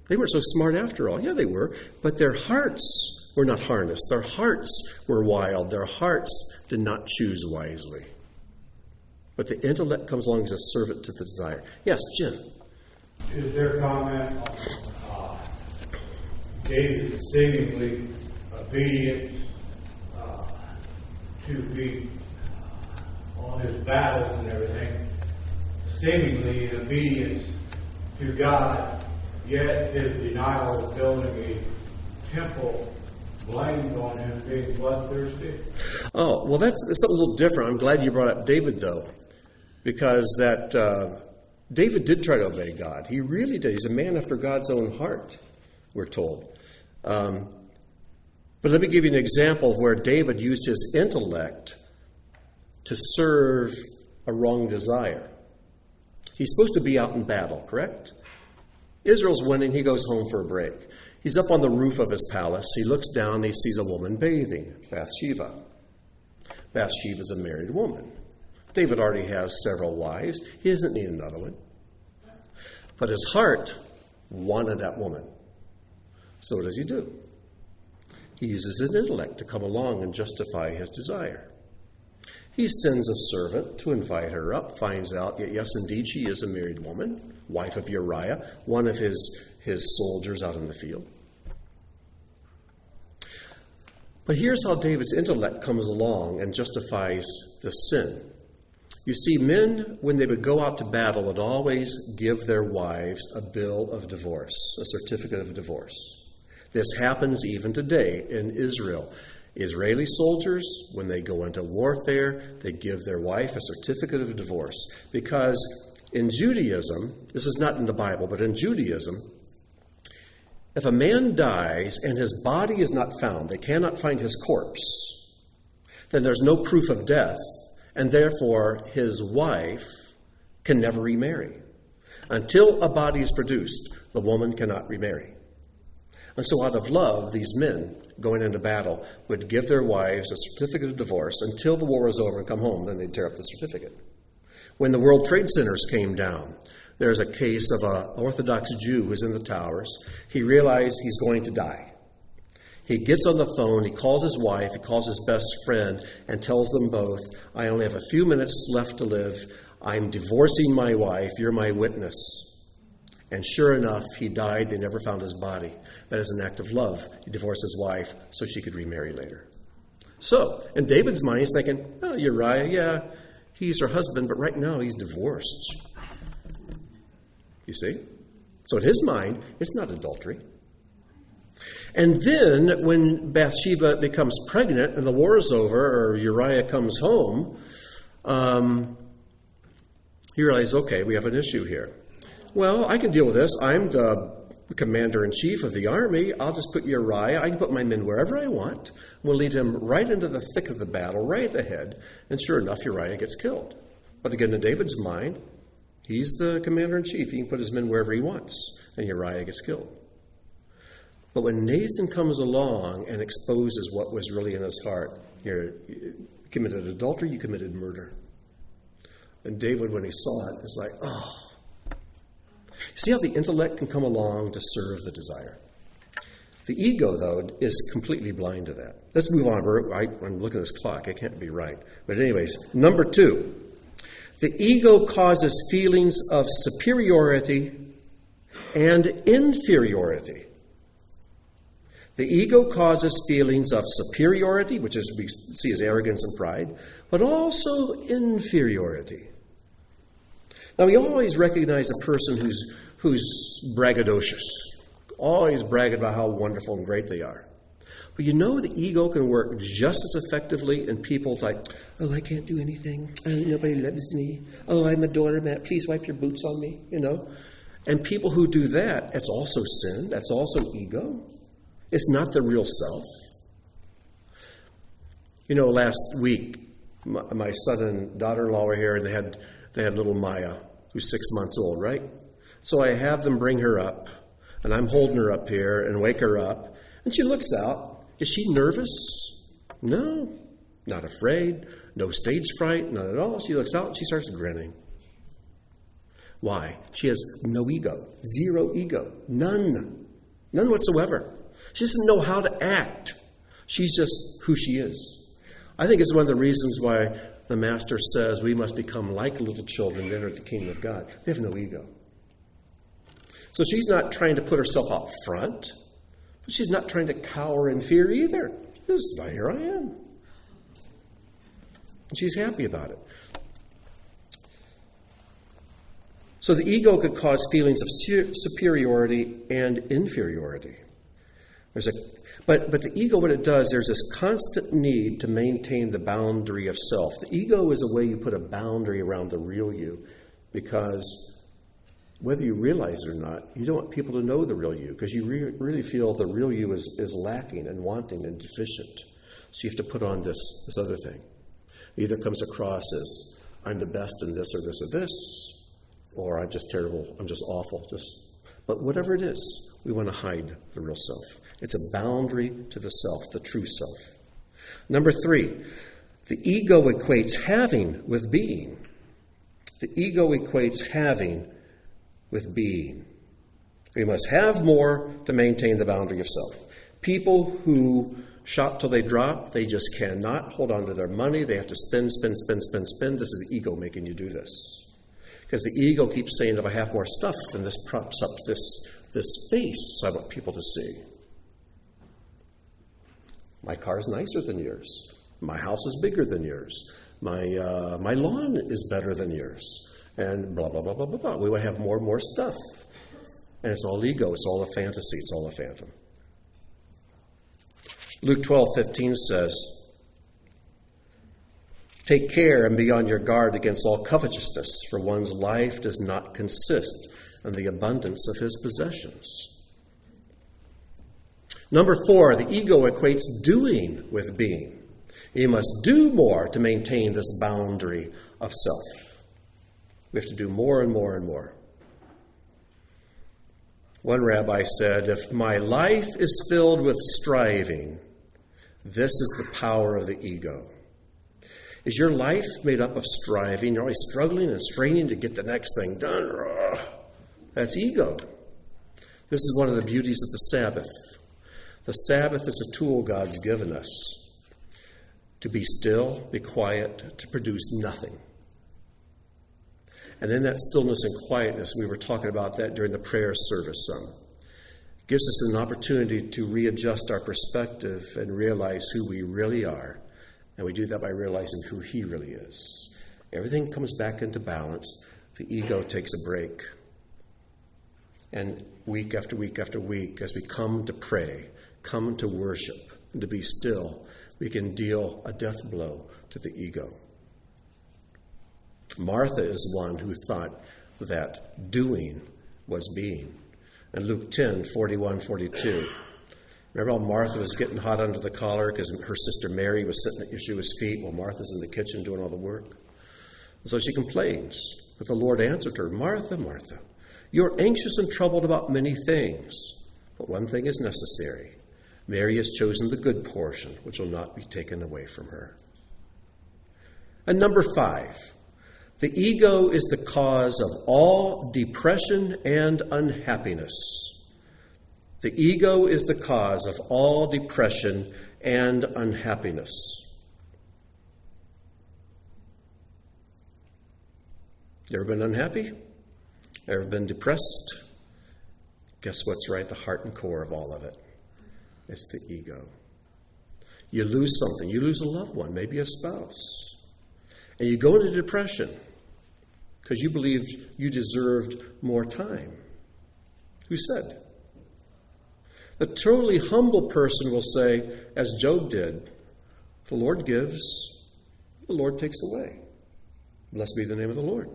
they weren't so smart after all. Yeah, they were. But their hearts were not harnessed. Their hearts were wild. Their hearts did not choose wisely. But the intellect comes along as a servant to the desire. Yes, Jim. Is their comment on David seemingly obedient to be on his battles and everything, seemingly in obedience to God, yet his denial of building a temple blamed on him being bloodthirsty? Oh, well, that's something a little different. I'm glad you brought up David, though, because David did try to obey God. He really did. He's a man after God's own heart, we're told. But let me give you an example of where David used his intellect to serve a wrong desire. He's supposed to be out in battle, correct? Israel's winning. He goes home for a break. He's up on the roof of his palace. He looks down and he sees a woman bathing, Bathsheba. Bathsheba's a married woman. David already has several wives. He doesn't need another one. But his heart wanted that woman. So what does he do? He uses his intellect to come along and justify his desire. He sends a servant to invite her up, finds out that, yes, indeed, she is a married woman, wife of Uriah, one of his soldiers out in the field. But here's how David's intellect comes along and justifies the sin. You see, men, when they would go out to battle, would always give their wives a bill of divorce, a certificate of divorce. This happens even today in Israel. Israeli soldiers, when they go into warfare, they give their wife a certificate of divorce. Because in Judaism, this is not in the Bible, but in Judaism, if a man dies and his body is not found, they cannot find his corpse, then there's no proof of death, and therefore his wife can never remarry. Until a body is produced, the woman cannot remarry. And so out of love, these men going into battle would give their wives a certificate of divorce until the war was over and come home. Then they'd tear up the certificate. When the World Trade Centers came down, there's a case of an Orthodox Jew who's in the towers. He realized he's going to die. He gets on the phone, he calls his wife, he calls his best friend, and tells them both, I only have a few minutes left to live. I'm divorcing my wife. You're my witness. And sure enough, he died. They never found his body. But as an act of love, he divorced his wife so she could remarry later. So, in David's mind, he's thinking, oh, Uriah, yeah, he's her husband, but right now he's divorced. You see? So in his mind, it's not adultery. And then when Bathsheba becomes pregnant and the war is over, or Uriah comes home, he realizes, okay, we have an issue here. Well, I can deal with this. I'm the commander-in-chief of the army. I'll just put Uriah. I can put my men wherever I want. We'll lead him right into the thick of the battle, right at the head. And sure enough, Uriah gets killed. But again, in David's mind, he's the commander-in-chief. He can put his men wherever he wants. And Uriah gets killed. But when Nathan comes along and exposes what was really in his heart, you committed adultery, you committed murder. And David, when he saw it, is like, oh. See how the intellect can come along to serve the desire. The ego, though, is completely blind to that. Let's move on. I'm looking at this clock. I can't be right. But anyways, number 2. The ego causes feelings of superiority and inferiority. The ego causes feelings of superiority, which is we see as arrogance and pride, but also inferiority. Now, we always recognize a person who's braggadocious, always bragging about how wonderful and great they are. But you know the ego can work just as effectively in people like, oh, I can't do anything. Oh, nobody loves me. Oh, I'm a doormat. Please wipe your boots on me, And people who do that, it's also sin. That's also ego. It's not the real self. Last week, my son and daughter-in-law were here, and they had little Maya, who's 6 months old, right? So I have them bring her up, and I'm holding her up here and wake her up. And she looks out. Is she nervous? No, not afraid, no stage fright, not at all. She looks out and she starts grinning. Why? She has no ego, zero ego, none whatsoever. She doesn't know how to act. She's just who she is. I think it's one of the reasons why the Master says we must become like little children to enter the kingdom of God. They have no ego. So she's not trying to put herself out front, but she's not trying to cower in fear either. She's just, here I am. And she's happy about it. So the ego could cause feelings of superiority and inferiority. But the ego, what it does, there's this constant need to maintain the boundary of self. The ego is a way you put a boundary around the real you, because whether you realize it or not, you don't want people to know the real you, because you really feel the real you is lacking and wanting and deficient. So you have to put on this other thing. It either comes across as, I'm the best in this or this or this, or I'm just terrible, I'm just awful. But whatever it is, we want to hide the real self. It's a boundary to the self, the true self. Number 3, the ego equates having with being. The ego equates having with being. We must have more to maintain the boundary of self. People who shop till they drop, they just cannot hold on to their money. They have to spend. This is the ego making you do this. Because the ego keeps saying, if I have more stuff, then this props up this face I want people to see. My car is nicer than yours. My house is bigger than yours. My lawn is better than yours. And blah, blah, blah, blah, blah, blah. We want to have more and more stuff. And it's all ego. It's all a fantasy. It's all a phantom. Luke 12:15 says, take care and be on your guard against all covetousness, for one's life does not consist in the abundance of his possessions. Number 4, the ego equates doing with being. You must do more to maintain this boundary of self. We have to do more and more and more. One rabbi said, if my life is filled with striving, this is the power of the ego. Is your life made up of striving? You're always struggling and straining to get the next thing done. That's ego. This is one of the beauties of the Sabbath. The Sabbath is a tool God's given us to be still, be quiet, to produce nothing. And in that stillness and quietness, we were talking about that during the prayer service some. It gives us an opportunity to readjust our perspective and realize who we really are. And we do that by realizing who He really is. Everything comes back into balance. The ego takes a break. And week after week after week, as we come to pray, come to worship, and to be still, we can deal a death blow to the ego. Martha is one who thought that doing was being. In Luke 10:41-42, remember how Martha was getting hot under the collar because her sister Mary was sitting at Yeshua's feet while Martha's in the kitchen doing all the work? And so she complains. But the Lord answered her, Martha, Martha, you're anxious and troubled about many things, but one thing is necessary. Mary has chosen the good portion, which will not be taken away from her. And number 5, the ego is the cause of all depression and unhappiness. The ego is the cause of all depression and unhappiness. You ever been unhappy? Ever been depressed? Guess what's right at the heart and core of all of it? It's the ego. You lose something. You lose a loved one, maybe a spouse. And you go into depression because you believed you deserved more time. Who said? The truly humble person will say, as Job did, the Lord gives, the Lord takes away. Blessed be the name of the Lord.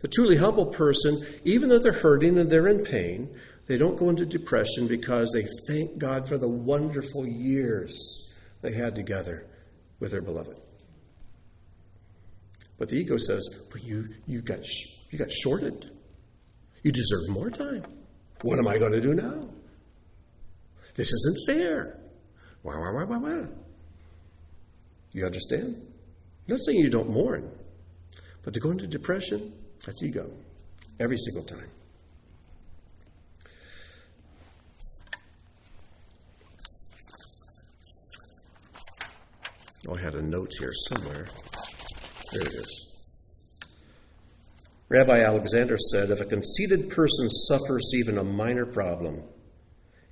The truly humble person, even though they're hurting and they're in pain, they don't go into depression because they thank God for the wonderful years they had together with their beloved. But the ego says, but you got shorted. You deserve more time. What am I going to do now? This isn't fair. Wah. You understand? I'm not saying you don't mourn, but to go into depression, that's ego. Every single time. Oh, I had a note here somewhere. There it is. Rabbi Alexander said, if a conceited person suffers even a minor problem,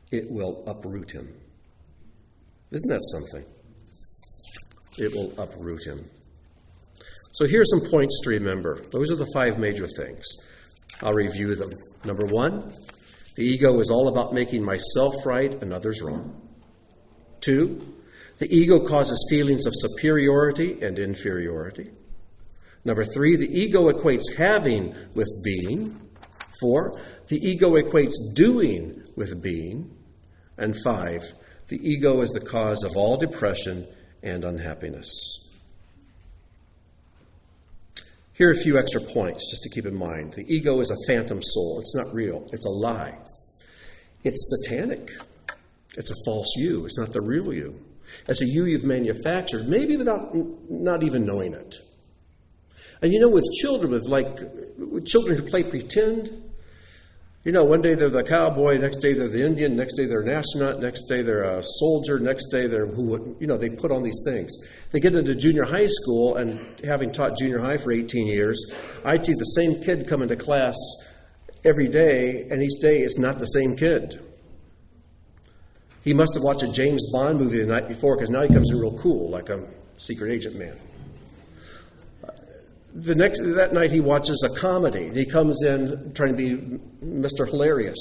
it will uproot him. Isn't that something? It will uproot him. So here's some points to remember. Those are the 5 major things. I'll review them. Number 1, the ego is all about making myself right and others wrong. 2, the ego causes feelings of superiority and inferiority. Number 3, the ego equates having with being. 4, the ego equates doing with being. And 5, the ego is the cause of all depression and unhappiness. Here are a few extra points just to keep in mind. The ego is a phantom soul. It's not real. It's a lie. It's satanic. It's a false you. It's not the real you. It's a you you've manufactured, maybe without not even knowing it. And with children, with children who play pretend, one day they're the cowboy, next day they're the Indian, next day they're an astronaut, next day they're a soldier, next day they're they put on these things. They get into junior high school, and having taught junior high for 18 years, I'd see the same kid come into class every day, and each day it's not the same kid. He must have watched a James Bond movie the night before, because now he comes in real cool, like a secret agent man. That night he watches a comedy. He comes in trying to be Mr. Hilarious.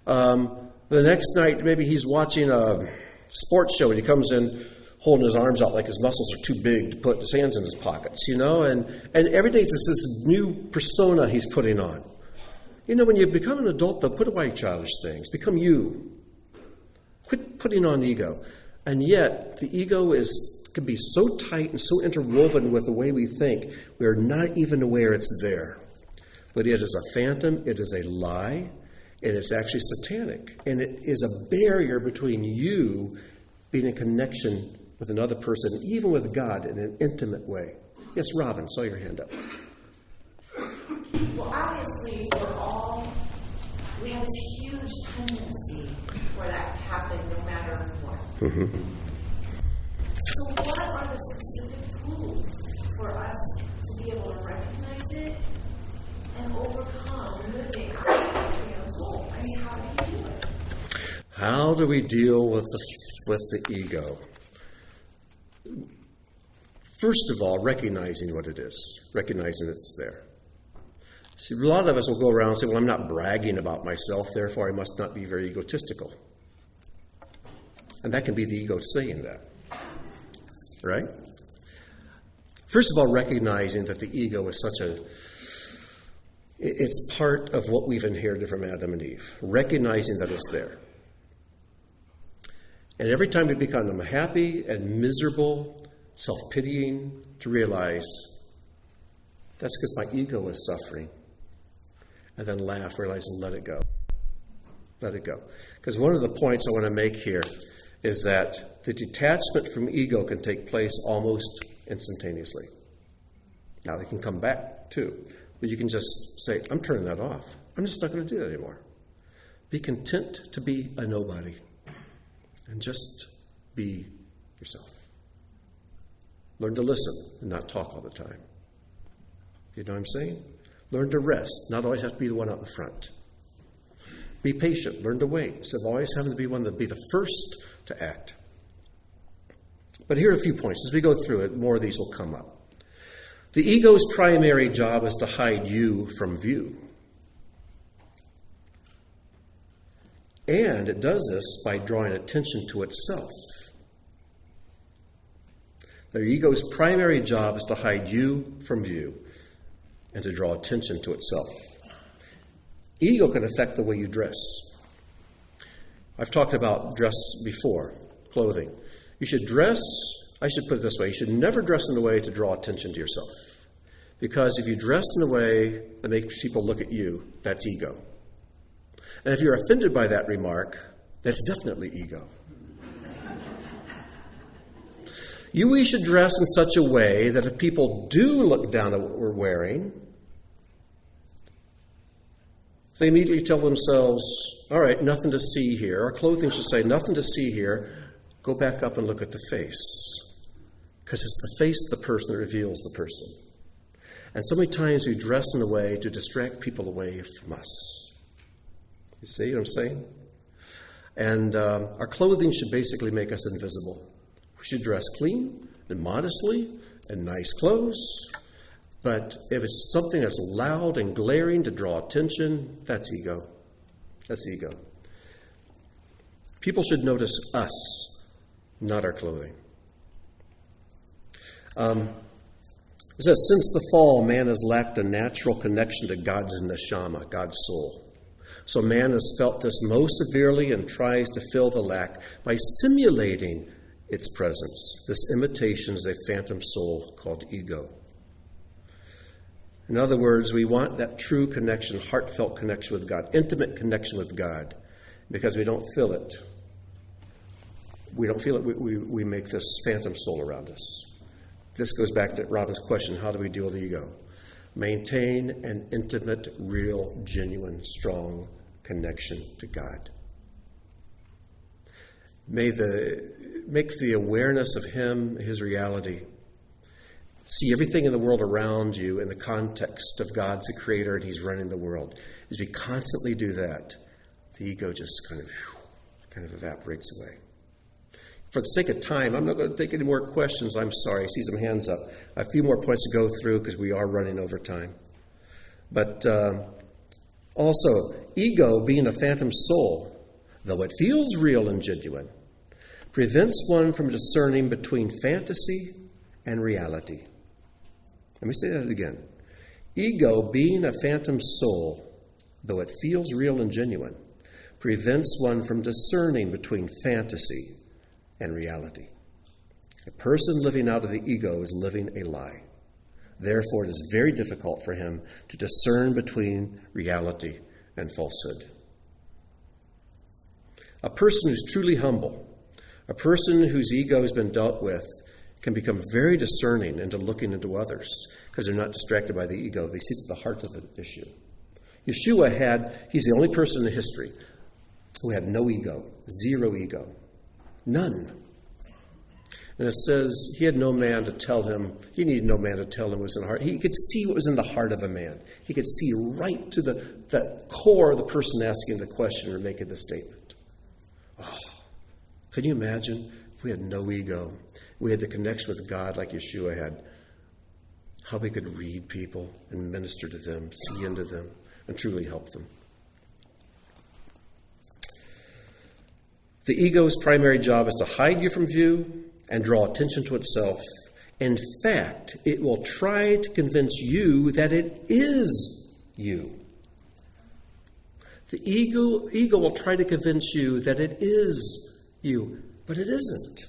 The next night maybe he's watching a sports show, and he comes in holding his arms out like his muscles are too big to put his hands in his pockets, and every day it's this new persona he's putting on. When you become an adult, though, put away childish things. Become you. Quit putting on ego. And yet, the ego can be so tight and so interwoven with the way we think, we are not even aware it's there. But it is a phantom, it is a lie, and it's actually satanic. And it is a barrier between you being in connection with another person, even with God, in an intimate way. Yes, Robin, saw your hand up. Well, obviously, we have this huge tendency for that to happen no matter what. Mm-hmm. So what are the specific tools for us to be able to recognize it and overcome living our soul? I mean, how do you do it? How do we deal with the ego? First of all, recognizing what it is, recognizing it's there. See, a lot of us will go around and say, well, I'm not bragging about myself, therefore I must not be very egotistical. And that can be the ego saying that. Right? First of all, recognizing that the ego is it's part of what we've inherited from Adam and Eve. Recognizing that it's there. And every time we become unhappy and miserable, self-pitying, to realize that's because my ego is suffering. And then laugh, realize, and let it go. Let it go. Because one of the points I want to make here is that the detachment from ego can take place almost instantaneously. Now, they can come back too, but you can just say, I'm turning that off. I'm just not going to do that anymore. Be content to be a nobody and just be yourself. Learn to listen and not talk all the time. You know what I'm saying? Learn to rest, not always have to be the one out in front. Be patient, learn to wait, instead of always having to be one to be the first to act. But here are a few points. As we go through it, more of these will come up. The ego's primary job is to hide you from view. And it does this by drawing attention to itself. The ego's primary job is to hide you from view and to draw attention to itself. Ego can affect the way you dress. I've talked about dress before, clothing. You should dress, I should put it this way, you should never dress in a way to draw attention to yourself. Because if you dress in a way that makes people look at you, that's ego. And if you're offended by that remark, that's definitely ego. We should dress in such a way that if people do look down at what we're wearing, they immediately tell themselves, all right, nothing to see here. Our clothing should say, nothing to see here. Go back up and look at the face. Because it's the face of the person that reveals the person. And so many times we dress in a way to distract people away from us. You see what I'm saying? And our clothing should basically make us invisible. We should dress clean and modestly and nice clothes. But if it's something that's loud and glaring to draw attention, that's ego. That's ego. People should notice us, not our clothing. It says, since the fall, man has lacked a natural connection to God's neshama, God's soul. So man has felt this most severely and tries to fill the lack by simulating its presence. This imitation is a phantom soul called ego. In other words, we want that true connection, heartfelt connection with God, intimate connection with God. Because we don't feel it. We don't feel it. We make this phantom soul around us. This goes back to Robin's question, how do we deal with ego? Maintain an intimate, real, genuine, strong connection to God. Make the awareness of Him, His reality. See everything in the world around you in the context of God's the creator and He's running the world. As we constantly do that, the ego just kind of evaporates away. For the sake of time, I'm not going to take any more questions. I'm sorry. I see some hands up. A few more points to go through because we are running over time. But also, ego, being a phantom soul, though it feels real and genuine, prevents one from discerning between fantasy and reality. Let me say that again. Ego, being a phantom soul, though it feels real and genuine, prevents one from discerning between fantasy and reality. A person living out of the ego is living a lie. Therefore, it is very difficult for him to discern between reality and falsehood. A person who's truly humble, a person whose ego has been dealt with, can become very discerning into looking into others because they're not distracted by the ego. They see to the heart of the issue. Yeshua he's the only person in history who had no ego, zero ego, none. And it says he had no man to tell him, he needed no man to tell him what was in the heart. He could see what was in the heart of a man. He could see right to the core of the person asking the question or making the statement. Oh, can you imagine if we had no ego? We had the connection with God like Yeshua had. How we could read people and minister to them, see into them, and truly help them. The ego's primary job is to hide you from view and draw attention to itself. In fact, it will try to convince you that it is you. The ego will try to convince you that it is you, but it isn't.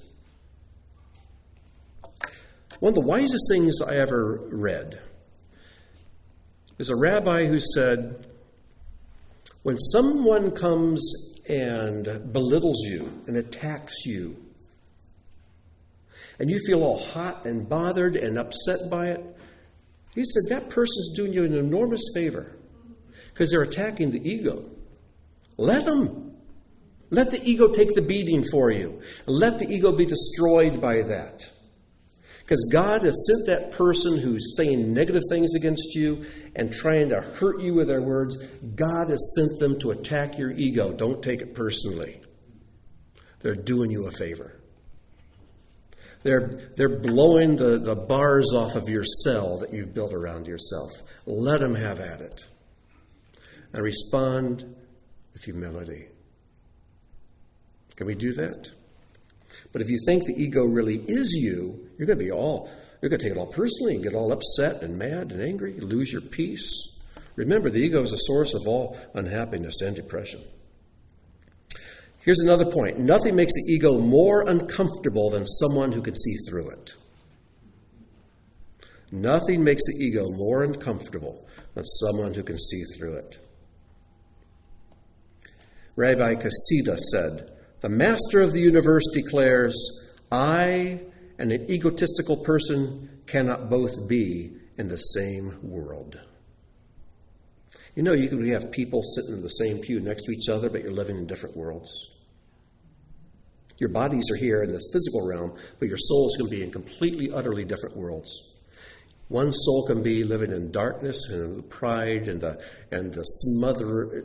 One of the wisest things I ever read is a rabbi who said, when someone comes and belittles you and attacks you, and you feel all hot and bothered and upset by it, he said that person's doing you an enormous favor because they're attacking the ego. Let them. Let the ego take the beating for you. Let the ego be destroyed by that. Because God has sent that person who's saying negative things against you and trying to hurt you with their words. God has sent them to attack your ego. Don't take it personally. They're doing you a favor. They're blowing the bars off of your cell that you've built around yourself. Let them have at it. And respond with humility. Can we do that? But if you think the ego really is you, you're going to take it all personally and get all upset and mad and angry. You lose your peace. Remember, the ego is the source of all unhappiness and depression. Here's another point. Nothing makes the ego more uncomfortable than someone who can see through it. Nothing makes the ego more uncomfortable than someone who can see through it. Rabbi Kasida said, "The master of the universe declares, I and an egotistical person cannot both be in the same world." You know, you can have people sitting in the same pew next to each other, but you're living in different worlds. Your bodies are here in this physical realm, but your souls can be in completely, utterly different worlds. One soul can be living in darkness and pride and the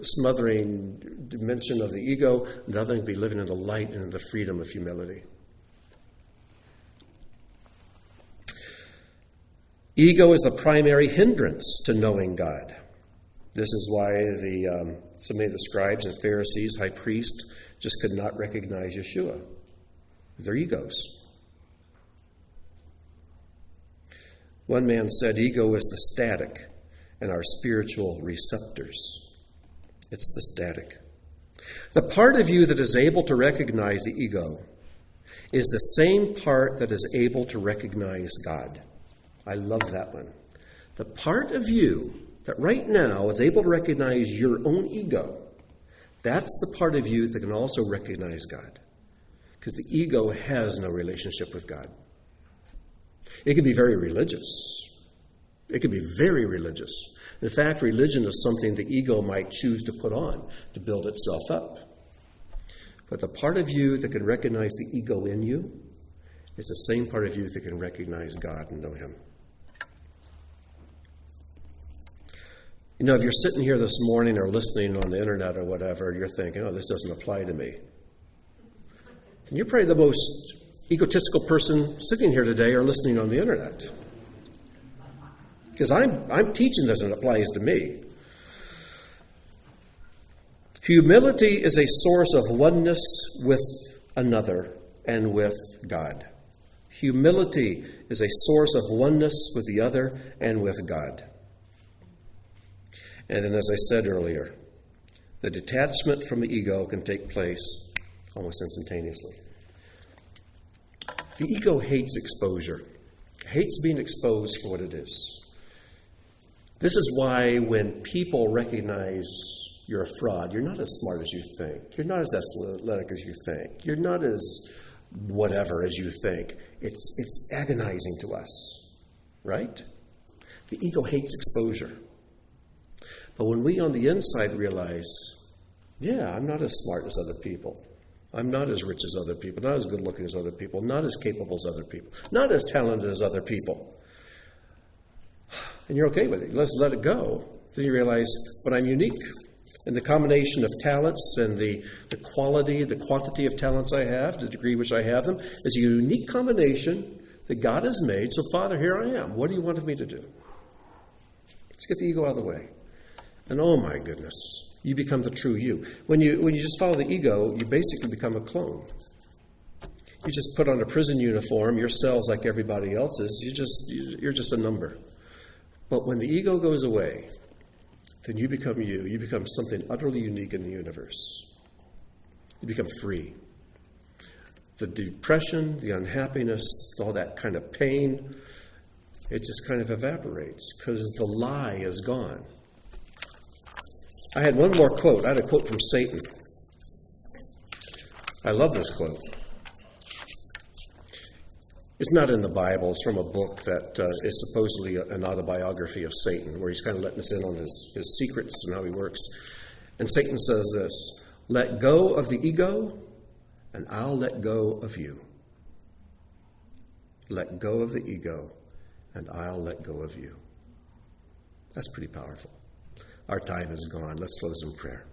smothering dimension of the ego. The other can be living in the light and in the freedom of humility. Ego is the primary hindrance to knowing God. This is why so many of the scribes and Pharisees, high priests, just could not recognize Yeshua. Their egos. One man said, ego is the static in our spiritual receptors. It's the static. The part of you that is able to recognize the ego is the same part that is able to recognize God. I love that one. The part of you that right now is able to recognize your own ego, that's the part of you that can also recognize God. Because the ego has no relationship with God. It can be very religious. It can be very religious. In fact, religion is something the ego might choose to put on to build itself up. But the part of you that can recognize the ego in you is the same part of you that can recognize God and know Him. You know, if you're sitting here this morning or listening on the internet or whatever, you're thinking, oh, this doesn't apply to me. And you're probably the most egotistical person sitting here today or listening on the internet. Because I'm teaching this and it applies to me. Humility is a source of oneness with another and with God. Humility is a source of oneness with the other and with God. And then, as I said earlier, the detachment from the ego can take place almost instantaneously. The ego hates exposure, hates being exposed for what it is. This is why when people recognize you're a fraud, you're not as smart as you think. You're not as athletic as you think. You're not as whatever as you think. It's agonizing to us, right? The ego hates exposure. But when we on the inside realize, yeah, I'm not as smart as other people. I'm not as rich as other people, not as good looking as other people, not as capable as other people, not as talented as other people. And you're okay with it. Let's let it go. Then you realize, but I'm unique. And the combination of talents and the quality, the quantity of talents I have, the degree which I have them, is a unique combination that God has made. So, Father, here I am. What do you want of me to do? Let's get the ego out of the way. And oh my goodness, you become the true you. When you just follow the ego, you basically become a clone. You just put on a prison uniform, your cell's like everybody else's, you're just a number. But when the ego goes away, then you become you. You become something utterly unique in the universe. You become free. The depression, the unhappiness, all that kind of pain, it just kind of evaporates because the lie is gone. I had one more quote. I had a quote from Satan. I love this quote. It's not in the Bible. It's from a book that is supposedly an autobiography of Satan, where he's kind of letting us in on his secrets and how he works. And Satan says this, let go of the ego, and I'll let go of you. Let go of the ego, and I'll let go of you. That's pretty powerful. Our time is gone. Let's close in prayer.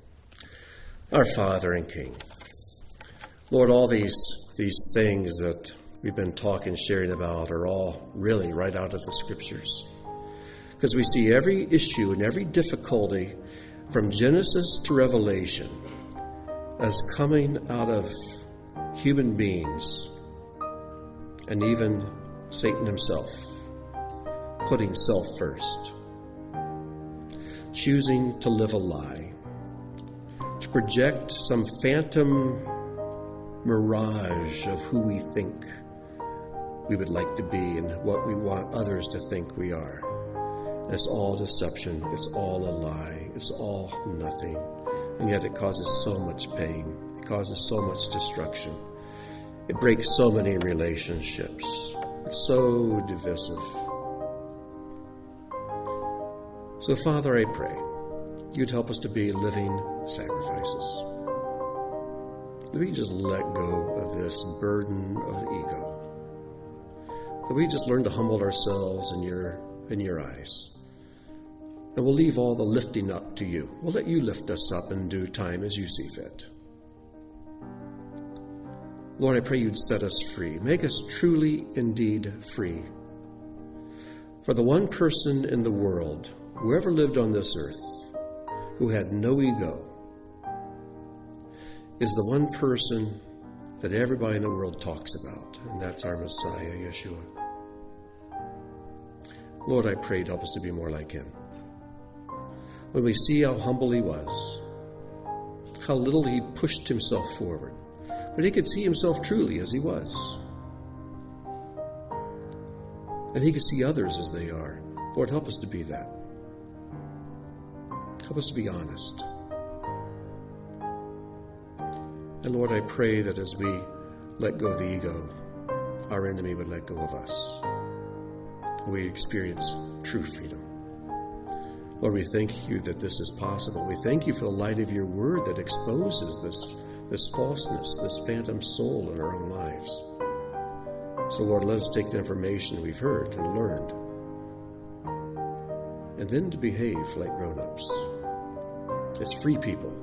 Our Father and King, Lord, all these things that we've been talking, sharing about are all really right out of the Scriptures. Because we see every issue and every difficulty from Genesis to Revelation as coming out of human beings and even Satan himself, putting self first. Choosing to live a lie, to project some phantom mirage of who we think we would like to be and what we want others to think we are. And it's all deception. It's all a lie. It's all nothing. And yet it causes so much pain. It causes so much destruction. It breaks so many relationships. It's so divisive. So, Father, I pray you'd help us to be living sacrifices. That we just let go of this burden of the ego. That we just learn to humble ourselves in your eyes. And we'll leave all the lifting up to you. We'll let you lift us up in due time as you see fit. Lord, I pray you'd set us free. Make us truly, indeed, free. For the one person in the world, who ever lived on this earth, who had no ego, is the one person that everybody in the world talks about, and that's our Messiah, Yeshua. Lord, I pray, help us to be more like him. When we see how humble he was, how little he pushed himself forward, but he could see himself truly as he was. And he could see others as they are. Lord, help us to be that. Help us to be honest. And Lord, I pray that as we let go of the ego, our enemy would let go of us. We experience true freedom. Lord, we thank you that this is possible. We thank you for the light of your word that exposes this falseness, this phantom soul in our own lives. So, Lord, let us take the information we've heard and learned, and then to behave like grown-ups, as free people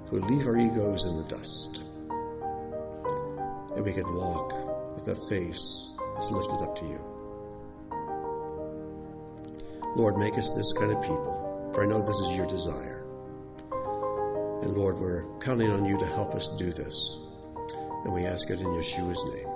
who leave our egos in the dust, and we can walk with a face that's lifted up to you. Lord, make us this kind of people, for I know this is your desire. And Lord, we're counting on you to help us do this. And we ask it in Yeshua's name.